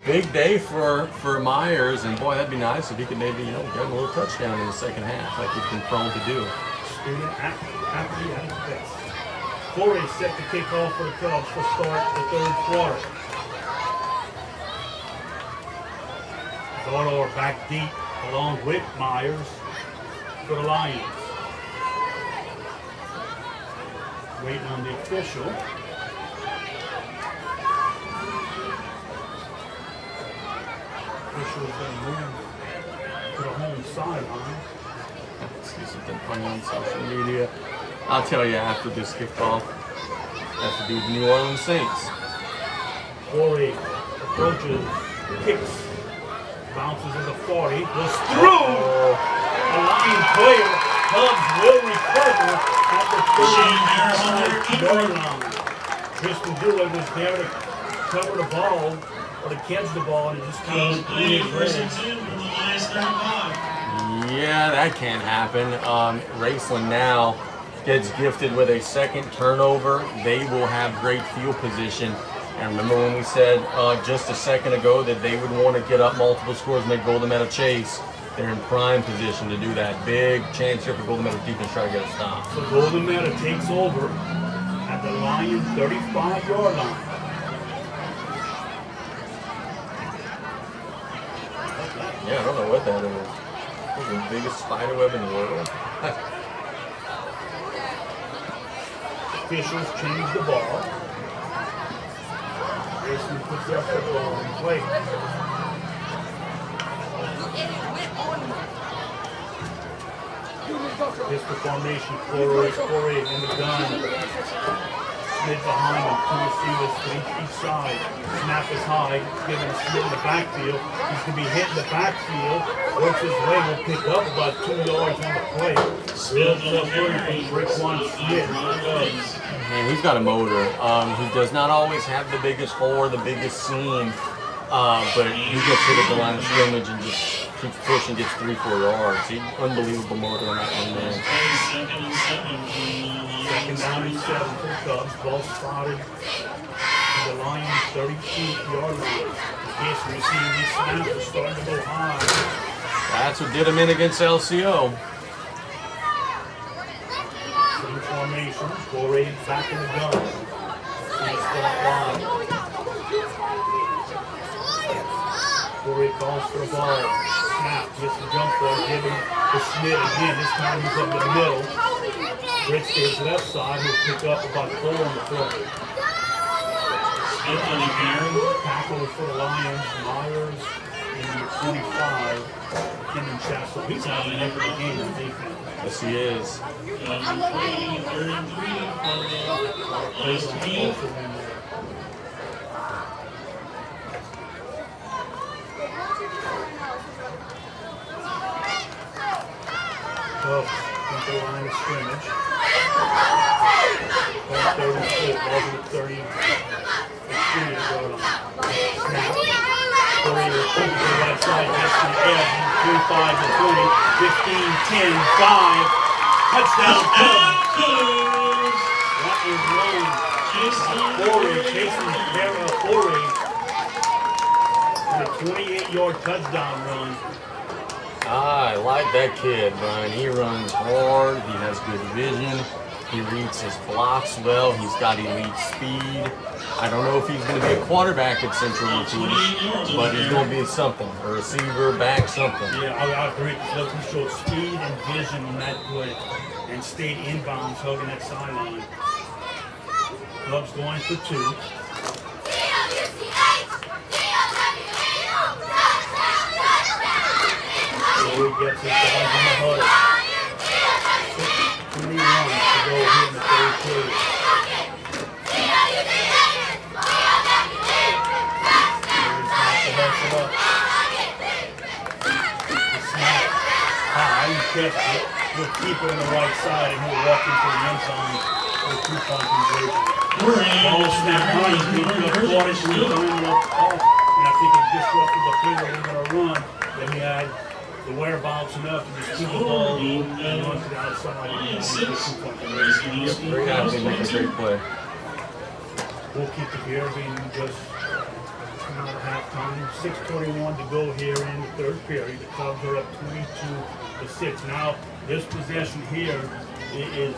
big day for Myers, and boy, that'd be nice if he could maybe, get him a little touchdown in the second half, like he's been prone to do. Student athlete at his best. Corey set to kick off for the Cubs to start the third quarter. Gardner back deep along with Myers for the Lions. Waiting on the official. Official is going to move to the home sideline. See something funny on social media. I'll tell you after this kickoff. Has to do with the New Orleans Saints. Corey approaches, kicks, bounces in the 40, goes through a Lion player. Cubs will recover at the 35-yard line. Tristan Dewey was there to cover the ball or to catch the ball, and just Cubs playing first and 10 from the Lions 35. Yeah, that can't happen. Raceland now gets gifted with a second turnover. They will have great field position. And remember when we said just a second ago that they would want to get up multiple scores, make Golden Meadow chase. They're in prime position to do that. Big chance here for Golden Meadow defense try to get a stop. So Golden Meadow takes over at the Lions 35-yard line. Yeah, I don't know what that is. It's the biggest spider web in the world. Officials change the ball. Raceland puts that football in play. Pistol formation, Corey in the gun. Smith behind him, two receivers to each side. Snap is high, giving a Smith in the backfield. He's going to be hit in the backfield. Works his way, will pick up about 2 yards on the play. Smith on the carry. Man, he's got a motor. He does not always have the biggest hole or the biggest seam, but he gets hit at the line of scrimmage and just keeps pushing, gets 3-4 yards. Unbelievable motor on that one, man. Second and 7 Second down and 7 for the Cubs. Ball spotted to the Lions 32-yard line. Yes, we're seeing these snaps are starting to go high. That's what did him in against LCO. Same formation. Corey back in the gun. He's still line. Corey calls for the ball. Snap, gets the jump ball, giving to Smith again. This time he's up the middle. Rich to his left side. He'll pick up about 4 on the play. Smith on the carry. Tackle for the Lions. Myers in the 25. Kendon Chastle. He's having an effort game on defense. Yes, he is. Cubs are playing 3rd and 3 from the last team. Cubs at the line of scrimmage. Ball 36, ball to the 30. Yard line. Snap. Corey will keep it to the right side. Gets to the edge. 3-5 to 20. 15, 10, 5. Touchdown Cubs. That is rolling. Corey chasing Corey on a 28-yard touchdown run. I like that kid, Brian. He runs hard. He has good vision. He reads his blocks well. He's got elite speed. I don't know if he's going to be a quarterback at Central UT, but he's going to be something, a receiver, back, something. Yeah, I agree. Look, he showed speed and vision on that play and stayed inbounds, hugging that sideline. Cubs going for 2. Corey gets his guys in the huddle. 6:21 to go here in the third quarter. High, he catches it. He'll keep it on the right side and he'll walk into the end zone for a 2-point conversion. Ball snap high, he picked up 43 coming up off, and I think it disrupted the play they were going to run. Then he had the whereabouts enough to just keep the ball and run to the outside and get a 2-point conversion. Great athlete, make a great play. We'll keep the air being just timeout at halftime. 6:21 to go here in the third period. The Cubs are up 22-6. Now this possession here is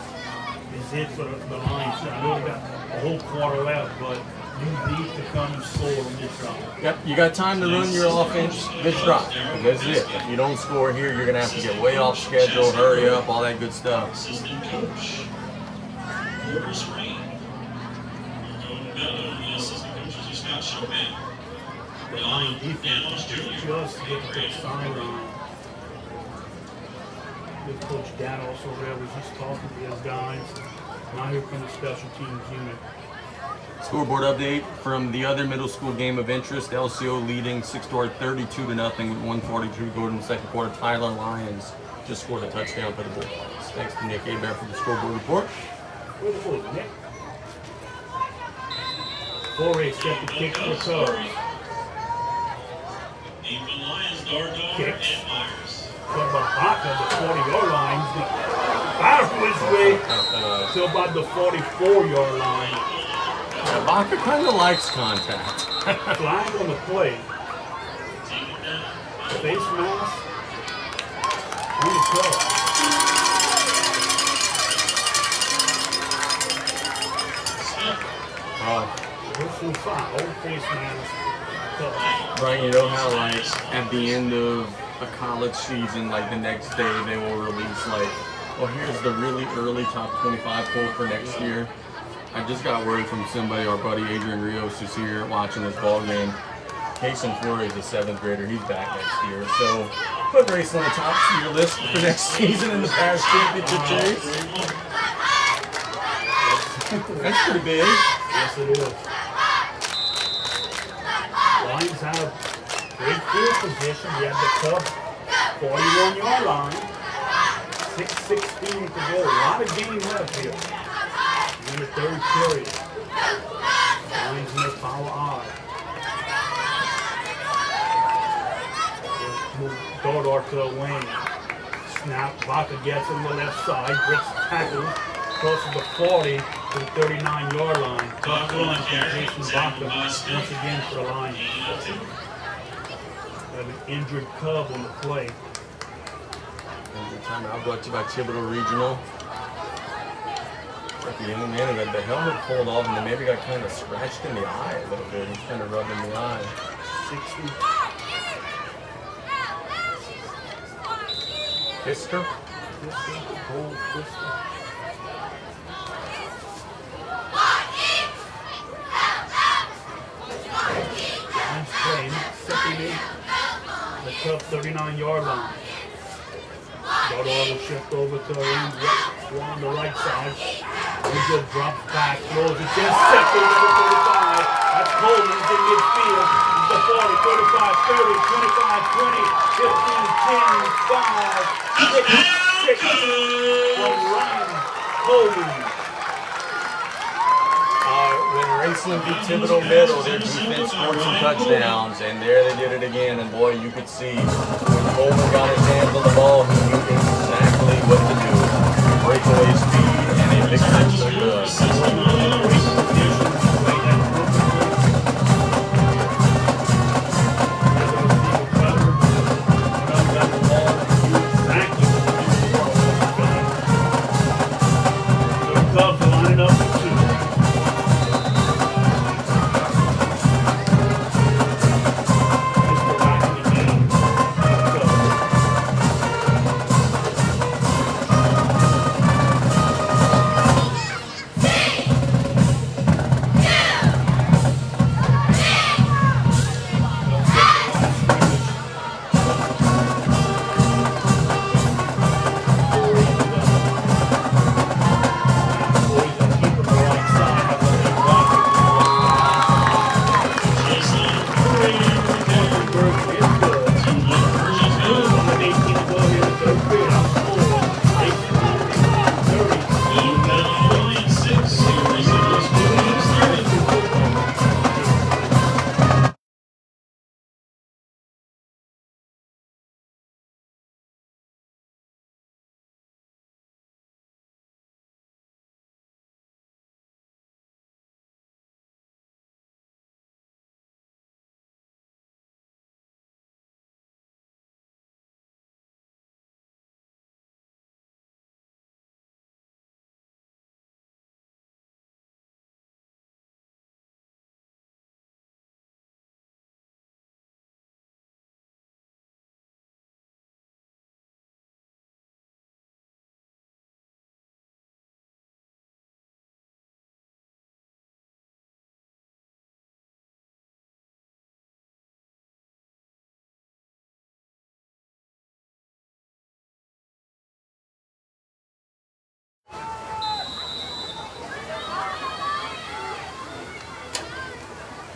it for the Lions. I know they got a whole quarter left, but you need to come and score on this drive. Yep, you got time to run your offense this drive. That's it. If you don't score here, you're gonna have to get way off schedule, hurry up, all that good stuff. Assistant coach, Morris Rain. Meadow, the assistant coaches are Scott Showman. The Lion defense just get to the sideline. With Coach Dan also there was just talking to his guys. Now here comes the special teams unit. Scoreboard update from the other middle school game of interest. LCO leading 6-0, 32-0 with 1:42 to go in the second quarter. Tyler Lyons just scored a touchdown for the Bulldogs. Thanks to Nick Abear for the scoreboard report. Where's the ball, Nick? 4-8 set the kick for Cubs. Ethan Lyons, Dardo, Kicks. and Myers. But Bahaka, the 40-yard line, is going to battle his way to about the 44-yard line. Baca kind of likes contact. Flag on the play. Face mask. On the Cubs. Personal foul, face mask. Cubs. Brian, you know how like at the end of a college season, like the next day they will release like, oh here's the really early top 25 poll for next year. I just got word from somebody, our buddy Adrian Rios is here watching this ball game. Jason Fleury is a 7th grader, he's back next year. So put Raceland on the top of your list for next season in the past championship chase. That's pretty big. Yes, it is. Lions have great field position. We have the Cubs 41-yard line. 6:16 to go. A lot of game left here. In the third period. Lions in their power I. Move Dordor to the wing. Snap. Baca gets it on the left side. Breaks tackle. Crosses the 40 to the 39-yard line. Tough run from Jason Baca once again for the Lions. Have an injured Cub on the play. Timeout brought to you by Thibodeau Regional. At the young man that the helmet pulled off and then maybe got kind of scratched in the eye a little bit. He's kind of rubbing the eye. 60. Fisker. Gold Fisker. Lions play, second 8. The Cub 39-yard line. Dordor will shift over to the end, on the right side. He just drops back, throws it, intercepted over the 35. That's Coleman in midfield. The 40, 35, 30, 25, 20, 15, 10, 5, 6, 6 from Ryan Coleman. When Raceland beat Thibodeau Middle, their defense scored some touchdowns, and there they did it again. And boy, you could see when Coleman got his hands on the ball, he knew exactly what to do. Breakaway speed, and they fixed it so good. Cubs lining up for 2.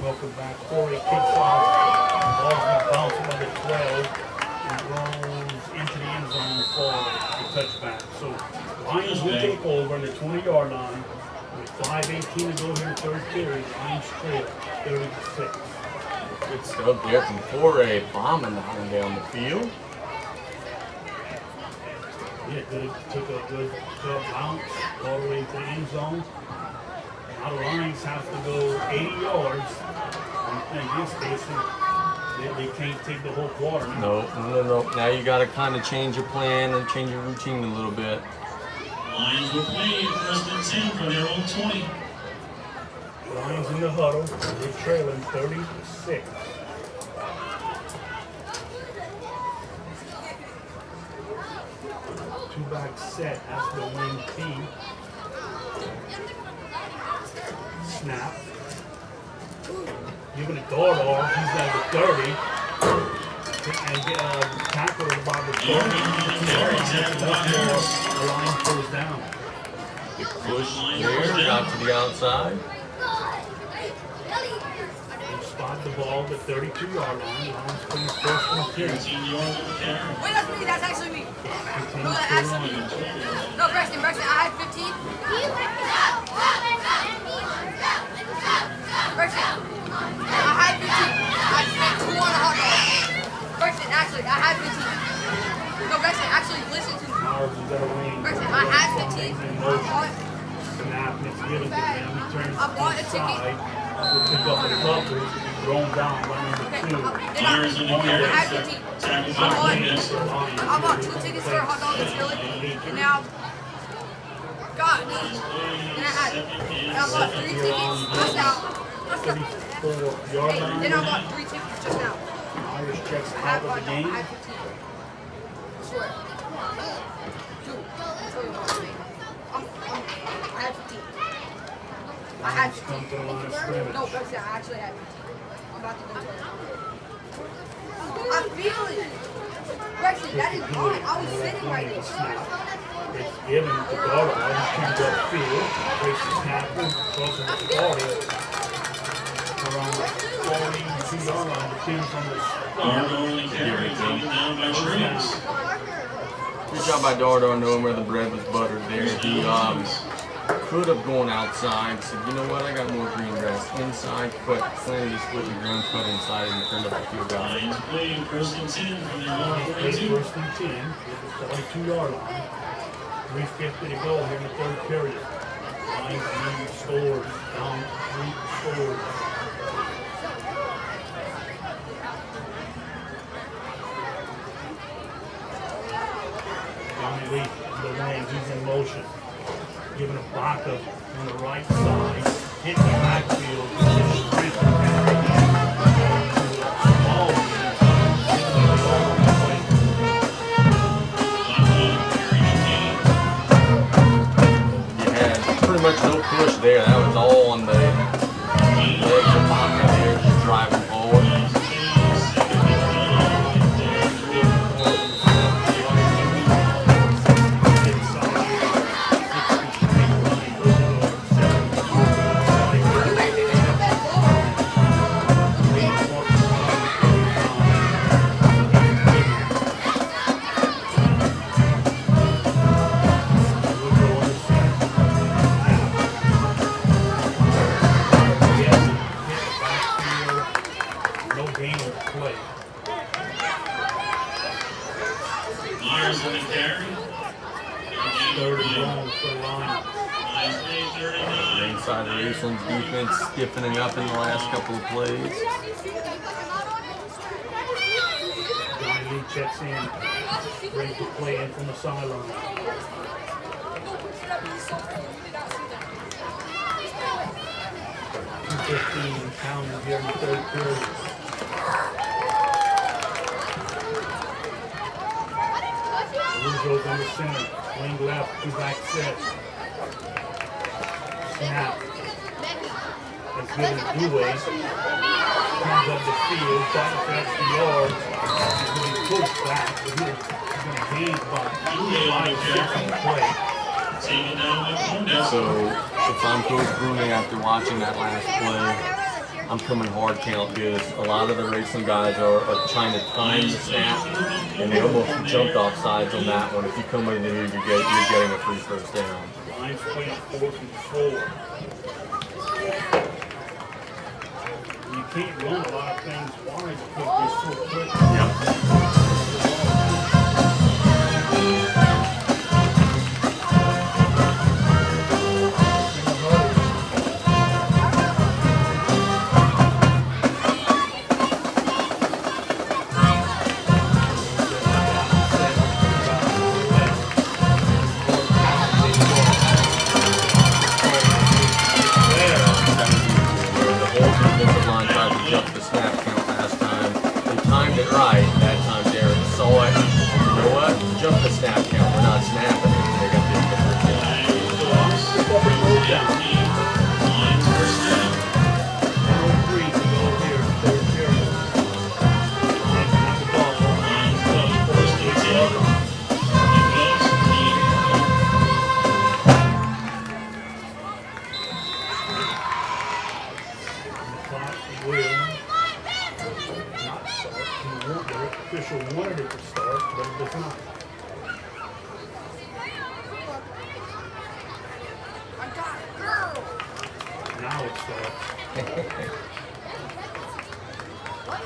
Welcome back. 4A kicks off. Ball's gonna bounce by the 12 and rolls into the end zone for the touchback. So Lions will take over on the 20-yard line with 5:18 to go here in third period. Lions trail 30-6. Good stuff there from 4A, bombing down the field. Yeah, good. Took a good bounce all the way to the end zone. Now the Lions have to go 80 yards. And in this case, they can't take the whole quarter. No. Now you got to kind of change your plan and change your routine a little bit. Lions will play first and 10 for their own 20. Lions in the huddle. They're trailing 30-6. Two-back set. That's the wing T. Snap. Giving a dart off. He's at the 30. And tackle is about the 30. The line goes down. Good push there, got to the outside. Spot the ball at the 32-yard line. Lions playing first and 10. 13 yards of the carry. Wait, that's me. That's actually me. No, that's actually me. No, Braxton, I had 15. Braxton, I had 15. I spent 2 on a hot dog. Braxton, actually, I had 15. No, Braxton, actually, listen to me. Powers is at a wing. Braxton, I had 15. Snap, and it's given to him. He turns I bought a ticket. inside. Will pick up the clubbers. He's thrown down by number 2. Myers in the I carry. had 15. Tackled by Meadow. I bought 2 tickets for a hot dog in Philly, and now, God, and I bought 3 tickets just now. 34-yard Hey, line. then I bought 3 tickets just now. Irish checks I had out of the game. I had 15. I swear. Dude, that's what it was, man. I had 15. I had Come 15. to the line of scrimmage. No, Brexit, I actually had 15. I'm about to go to it. I feel it. Brexit, that is fine. I was sitting right there. It's given to Dardo. He comes upfield, breaks the tackle, crosses the 40. Around the 42-yard line, depends on the Dardo only carry. Taken down by Trails. Good job by Dardo knowing where the bread was buttered there. He could have gone outside, said, you know what, I got more green grass inside, but planted his foot in the ground, cut inside, and turned up the field goal. Lions play first and 10 from their own First 42. and 10 at the 42-yard line. 3:50 to go here in the third period. Lions lead scores, down 3 scores. Johnny Lee, the wing, he's in motion. Giving a block up on the right side. Hitting the backfield. Just strength and carry. Ball is giving the ball away. You had pretty much no push there. That was all on the legs of Baca there, just driving forward. No game of play. Myers in the carry. Third and long for the Lions. Lions play 39. Inside the Raceland's defense stiffening up in the last couple of plays. Johnny Lee checks in, ready to play in from the sideline. 2:15 pounding here in the third period. Rujo's on the center, wing left, 2-back set. Snap. That's given to Dewey. Comes up the field, trying to fetch the yards. He's going to be pushed back, but he's going to gain about 5 seconds of play. Taken down by Meadow. So if I'm Coach Brune after watching that last play, I'm coming hard count because a lot of the racing guys are trying to time the snap, and they almost jumped off sides on that one. If you come in here, you're getting a free first down. Lions playing 4th and 4. You can't run a lot of things wide because they're so quick. Wanted it to start, but it does not. Now it starts.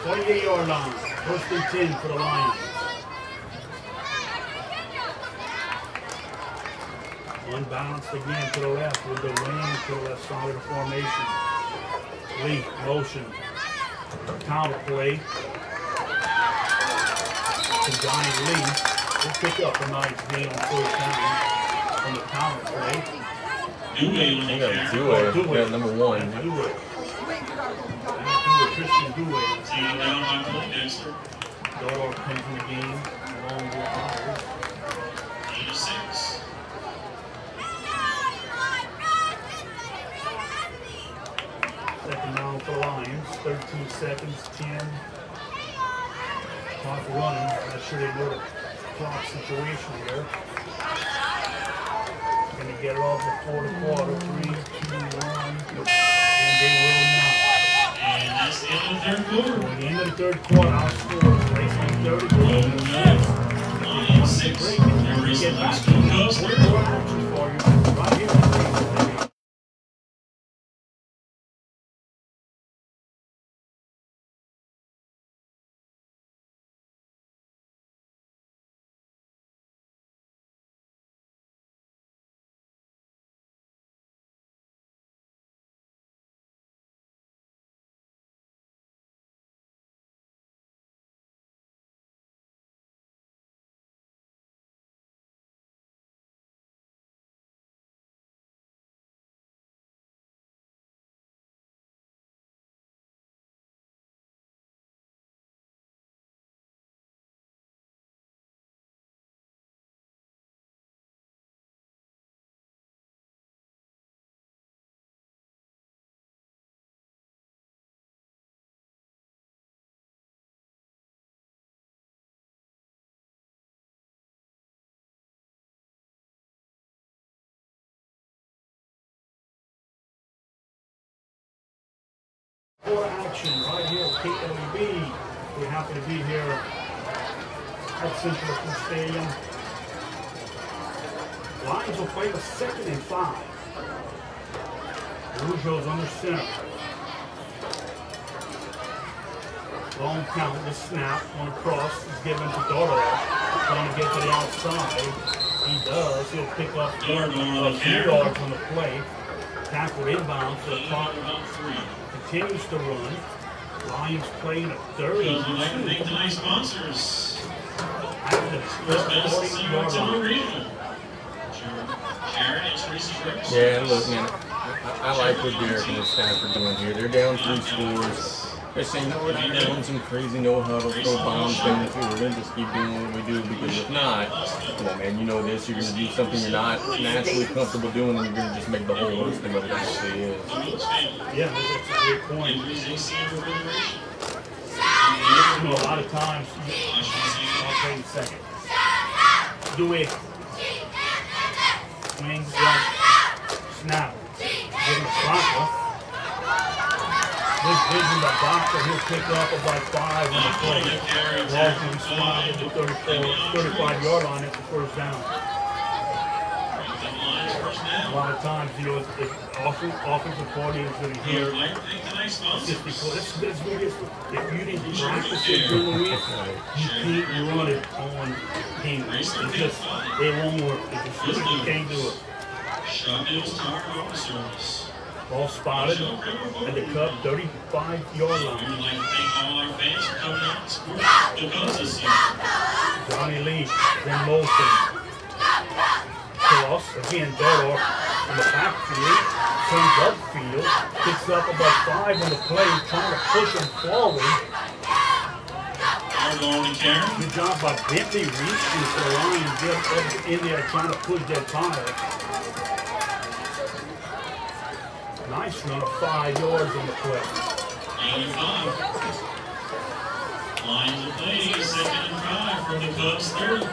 28-yard line, 1st and 10 for the Lions. Unbalanced again to the left with the wing to the left side of the formation. Lee, motion, counter play. Giant Lee will pick up a nice gain on 4th down from the counter play. Dewey, number 1. Dewey, Christian Dewey. Taken down by Cole Dexter. Dodor comes in the game along with Myers. 86. Second down for the Lions. 13 seconds, 10. Clock running. Not sure they know the clock situation here. Going to get it off before the quarter. 3, 2, 1. And they will not. And that's the end of the third quarter. At the end of the third quarter, our score is Raceland 30 to Lions 6. They're racing last two Cubs 30. More options for you right here on Raceland. For action right here at KWB. We're happy to be here at Central Stadium. Lions will play the 2nd and 5. Rougeau's under center. Long count, the snap on a cross is given to Dodor. Trying to get to the outside. He does. He'll pick up a few yards on the play. Tackle inbound for the clock. Continues to run. Lions playing a 30. I'd like to thank tonight's sponsors. At the First Medicine Center 40-yard Town line. Regional. Jared and Teresa's Rex. Yeah, look, man, I like what Derek and his staff are doing here. They're down 3 scores. They're saying, no, we're not doing some crazy no-huddle, throw bombs thing. We're going to just keep doing what we do, because if not, come on, man, you know this. You're going to do something you're not naturally comfortable doing, and you're going to just make the whole worse than what it actually is. Yeah, that's a great point. You know, a lot of times, I'll tell you a second. Do it. Swings right. Snap. Give him a blocker. Good vision by Boxer. He'll pick up about 5 on the play. Ball's going to be slided at the 35-yard line at the first down. A lot of times, you know, it's offensive party is going to hear assistant coach. That's what it is. If you didn't practice it during the week, you can't run it on game. It's just, it won't work. You can't do it. Ball spotted at the Cub 35-yard line. We'd like to thank all our fans for coming out and supporting the Cubs this season. Johnny Lee, then Molson. Cross, again, Bedor in the backfield, turns upfield, picks up about 5 on the play, trying to push him forward. Good job by Bentley reaching for the line, just up in there trying to push that tire. Nice run of 5 yards on the play. 85. Lines of play, 2nd and 5 from the Cubs 30.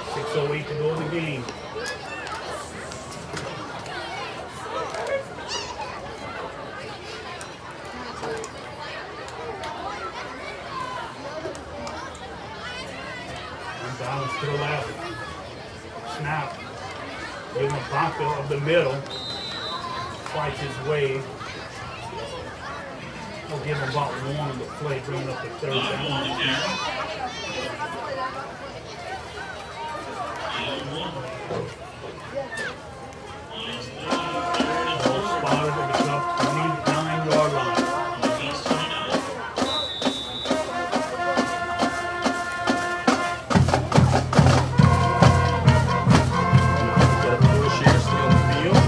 6:08 to go in the game. And balance to the left. Snap. Giving a Baca of the middle. Fights his way. We'll give him about 1 on the play, bringing up the 3rd down. Spotted at the Cup 29-yard line. Got a push here, still in the field.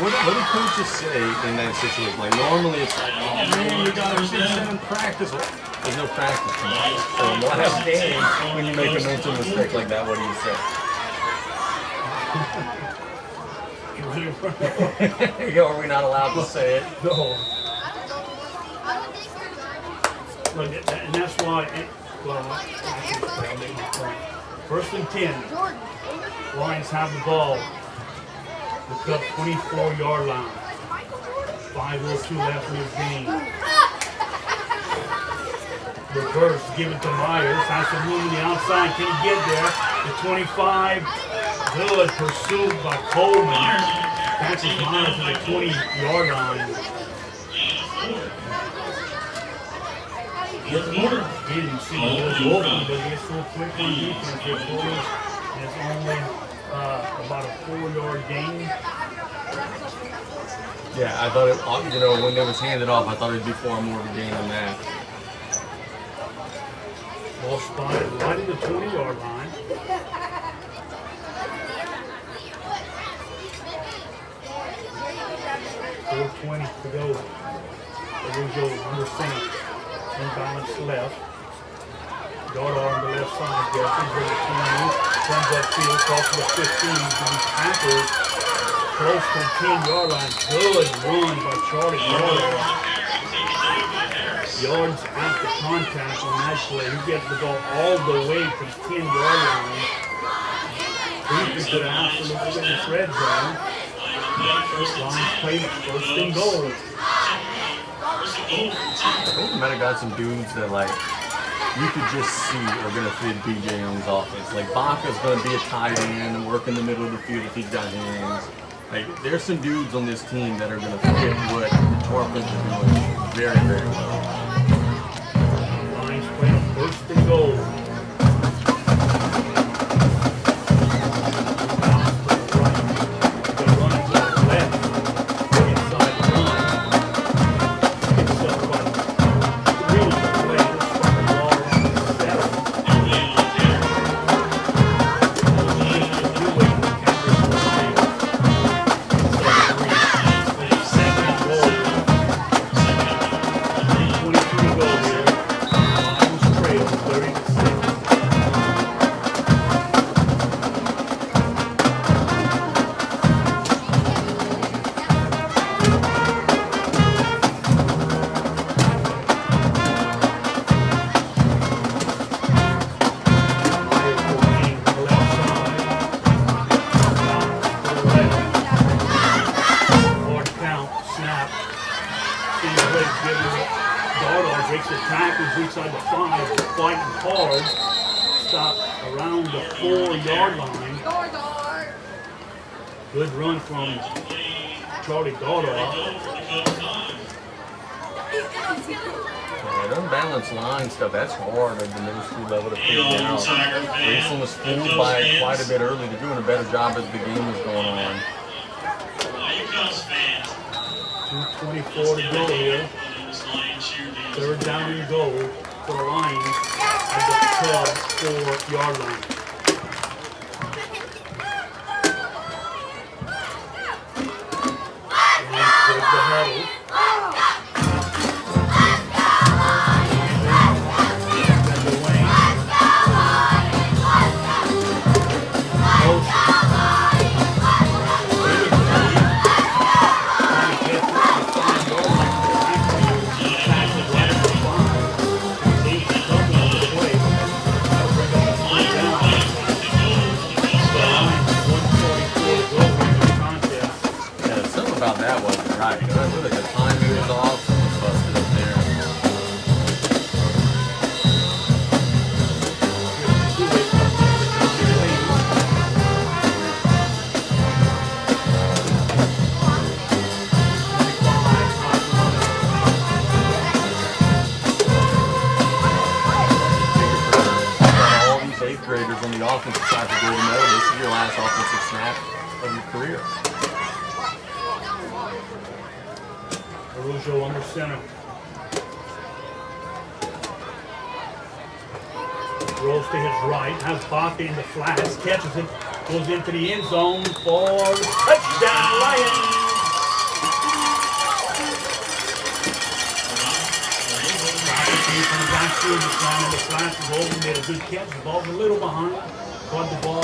What do coaches say in that situation? Like normally it's like, oh man, you gotta fix that in practice. There's no practice tonight. So last game, when you make a mental mistake like that, what do you say? Are we not allowed to say it? No. Look, and that's why First and 10. Lions have the ball. The Cup 24-yard line. 5:02 left in this game. Reverse, give it to Myers. Has to move to the outside. Can he get there? The 25. Good pursuit by Coleman. Catches Myers to the 20-yard line. He didn't see the open, but he's so quick on defense. It's only about a 4-yard gain. Yeah, I thought it, you know, when it was handed off, I thought it'd be far more of a gain than that. Ball spotted right at the 20-yard line. .420 to go. Arujo under center. Imbalance left. Goddard on the left side. Jeffries with the 20. Runs upfield, crosses the 15. To be tackled close to the 10-yard line. Good run by Charlie Goddard. Yards after contact on that play. He gets the ball all the way to the 10-yard line. Cooper could have absolutely been the red zone. Lions played first and goal. I think we might have got some dudes that, like, you could just see are going to fit BJ Young's offense. Like, Baca's going to be a tight end and work in the middle of the field if he's got hands. Like, there's some dudes on this team that are going to fit what Torpin's doing very, very well. Lions playing first and goal. Lions are fighting hard. Stop around the 4-yard line. Good run from Charlie Dardar. Yeah, that unbalanced line stuff, that's hard at the middle school level to figure out. Raceland was fooled by it quite a bit early. They're doing a better job as the game was going on. 2:24 to go here. 3rd down and goal for the Lions at the 4-yard line. Lions break the huddle. Yeah, something about that wasn't right. I feel like the timing was off. Something was busted up there. All these 8th graders on the offensive side for Golden Meadow. This is your last offensive snap of your career. Arujo under center. Rolls to his right, has Baca in the flats, catches it, goes into the end zone for touchdown Lions. Baca came from the backfield, just ran in the flats, Golden made a good catch, the ball's a little behind, caught the ball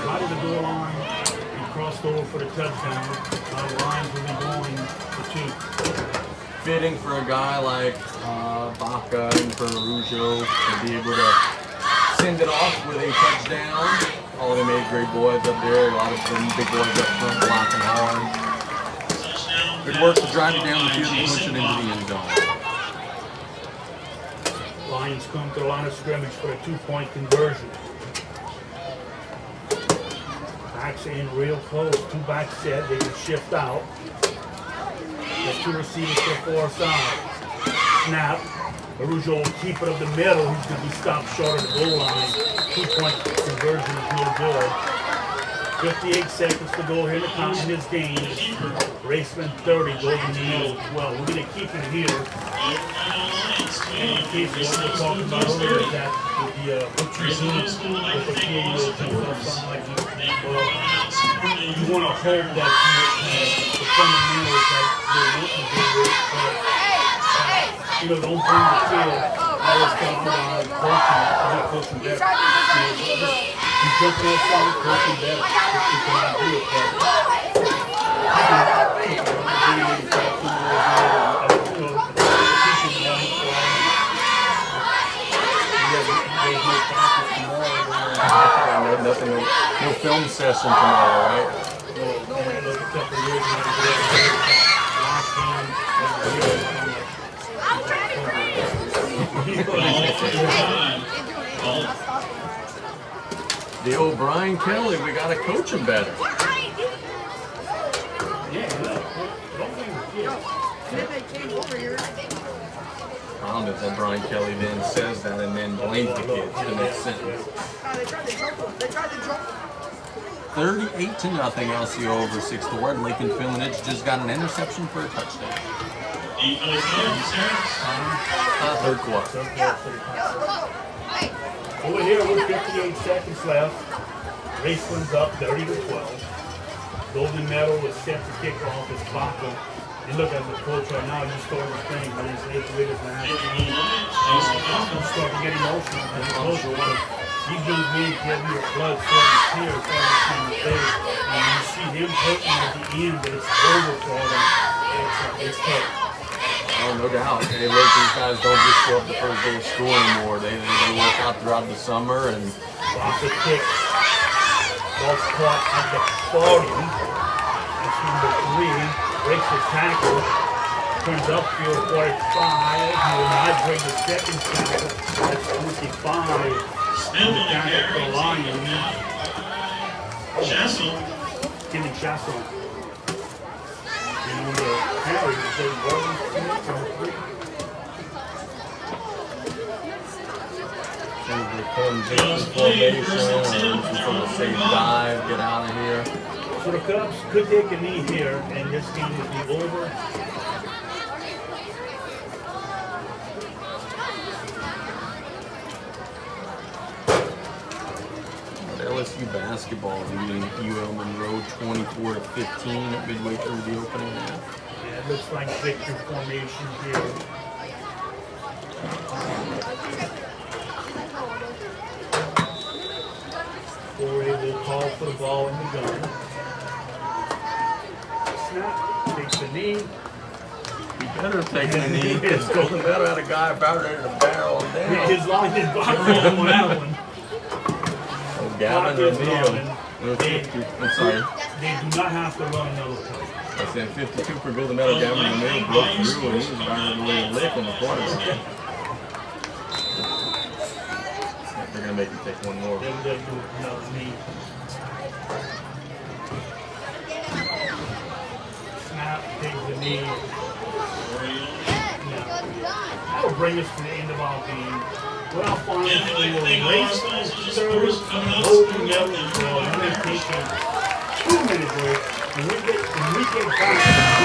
right at the goal line, and crossed over for the touchdown. The Lions will be going for 2. Fitting for a guy like Baca and for Arujo to be able to send it off with a touchdown. All of them 8th grade boys up there, a lot of them big boys up front blocking hard. Good work to drive it down the field and push it into the end zone. Lions come to the line of scrimmage for a 2-point conversion. Backs in real close, 2 back set, they can shift out. The 2 receivers to the far side. Snap. Arujo will keep it up the middle. He's going to be stopped short of the goal line. 2-point conversion is no good. 58 seconds to go here in the count in this game. Raceland 30, Golden Meadow 12. We're going to keep it here. And in case what we're talking about earlier is that with the PAO well, you want to hope that the fundamentals that they're working with, don't bring the kid. I was talking about coaching better. You jumping on something, coaching better. You cannot do it, No film session tomorrow, right? The old Brian Kelly, we gotta coach him better. Problem is that Brian Kelly then says that and then blames the kids the next sentence. 38-0 LCO over 6th Ward. Lincoln Fillinage just got an interception for a touchdown. 3rd quarter. Over here with 58 seconds left. Raceland's up 30-12. Golden Meadow is set to kick off his Baca. And look at the coach right now, he's starting to think when his 8th graders now. He's starting to get emotional. And the coach, these young men get your blood, sweat, and tears starting to see the face. And you see them hurting at the end, but it's over for them. It's tough. Oh, no doubt. Hey, look, these guys don't just show up the first day of school anymore. They work out throughout the summer and lots of kicks. Ball's caught at the 40. That's number 3. Breaks the tackle. Turns upfield 45. He will not break the second tackle. That's 25. Still in the Down at the carry. Lions. Chessel. Kenny Chessel. And on the carry, they roll Smith on 3. Just formation, for the safe dive, get out of here. So the Cubs could take a knee here, and this game would be over. LSU basketball leading UL Monroe 24-15 at midway through the opening half. Yeah, it looks like victory formation here. Corey will call for the ball in the gun. Snap, takes the knee. He better have taken a knee. It's Golden Meadow had a guy about ready to barrel him down. His line is bothering on that one. Oh, Gavin Clock is O'Neal. running. I'm sorry. They do not have to run another play. I said 52 for Golden Meadow. Gavin O'Neal broke through and he was about to lay a lick on the quarterback. They're going to make him take one more. They're going to do another knee. Snap, takes the knee. That will bring us to the end of our game. Well, finally, we will race third, Golden Meadow, we're going to take a 2-minute break. When we get back,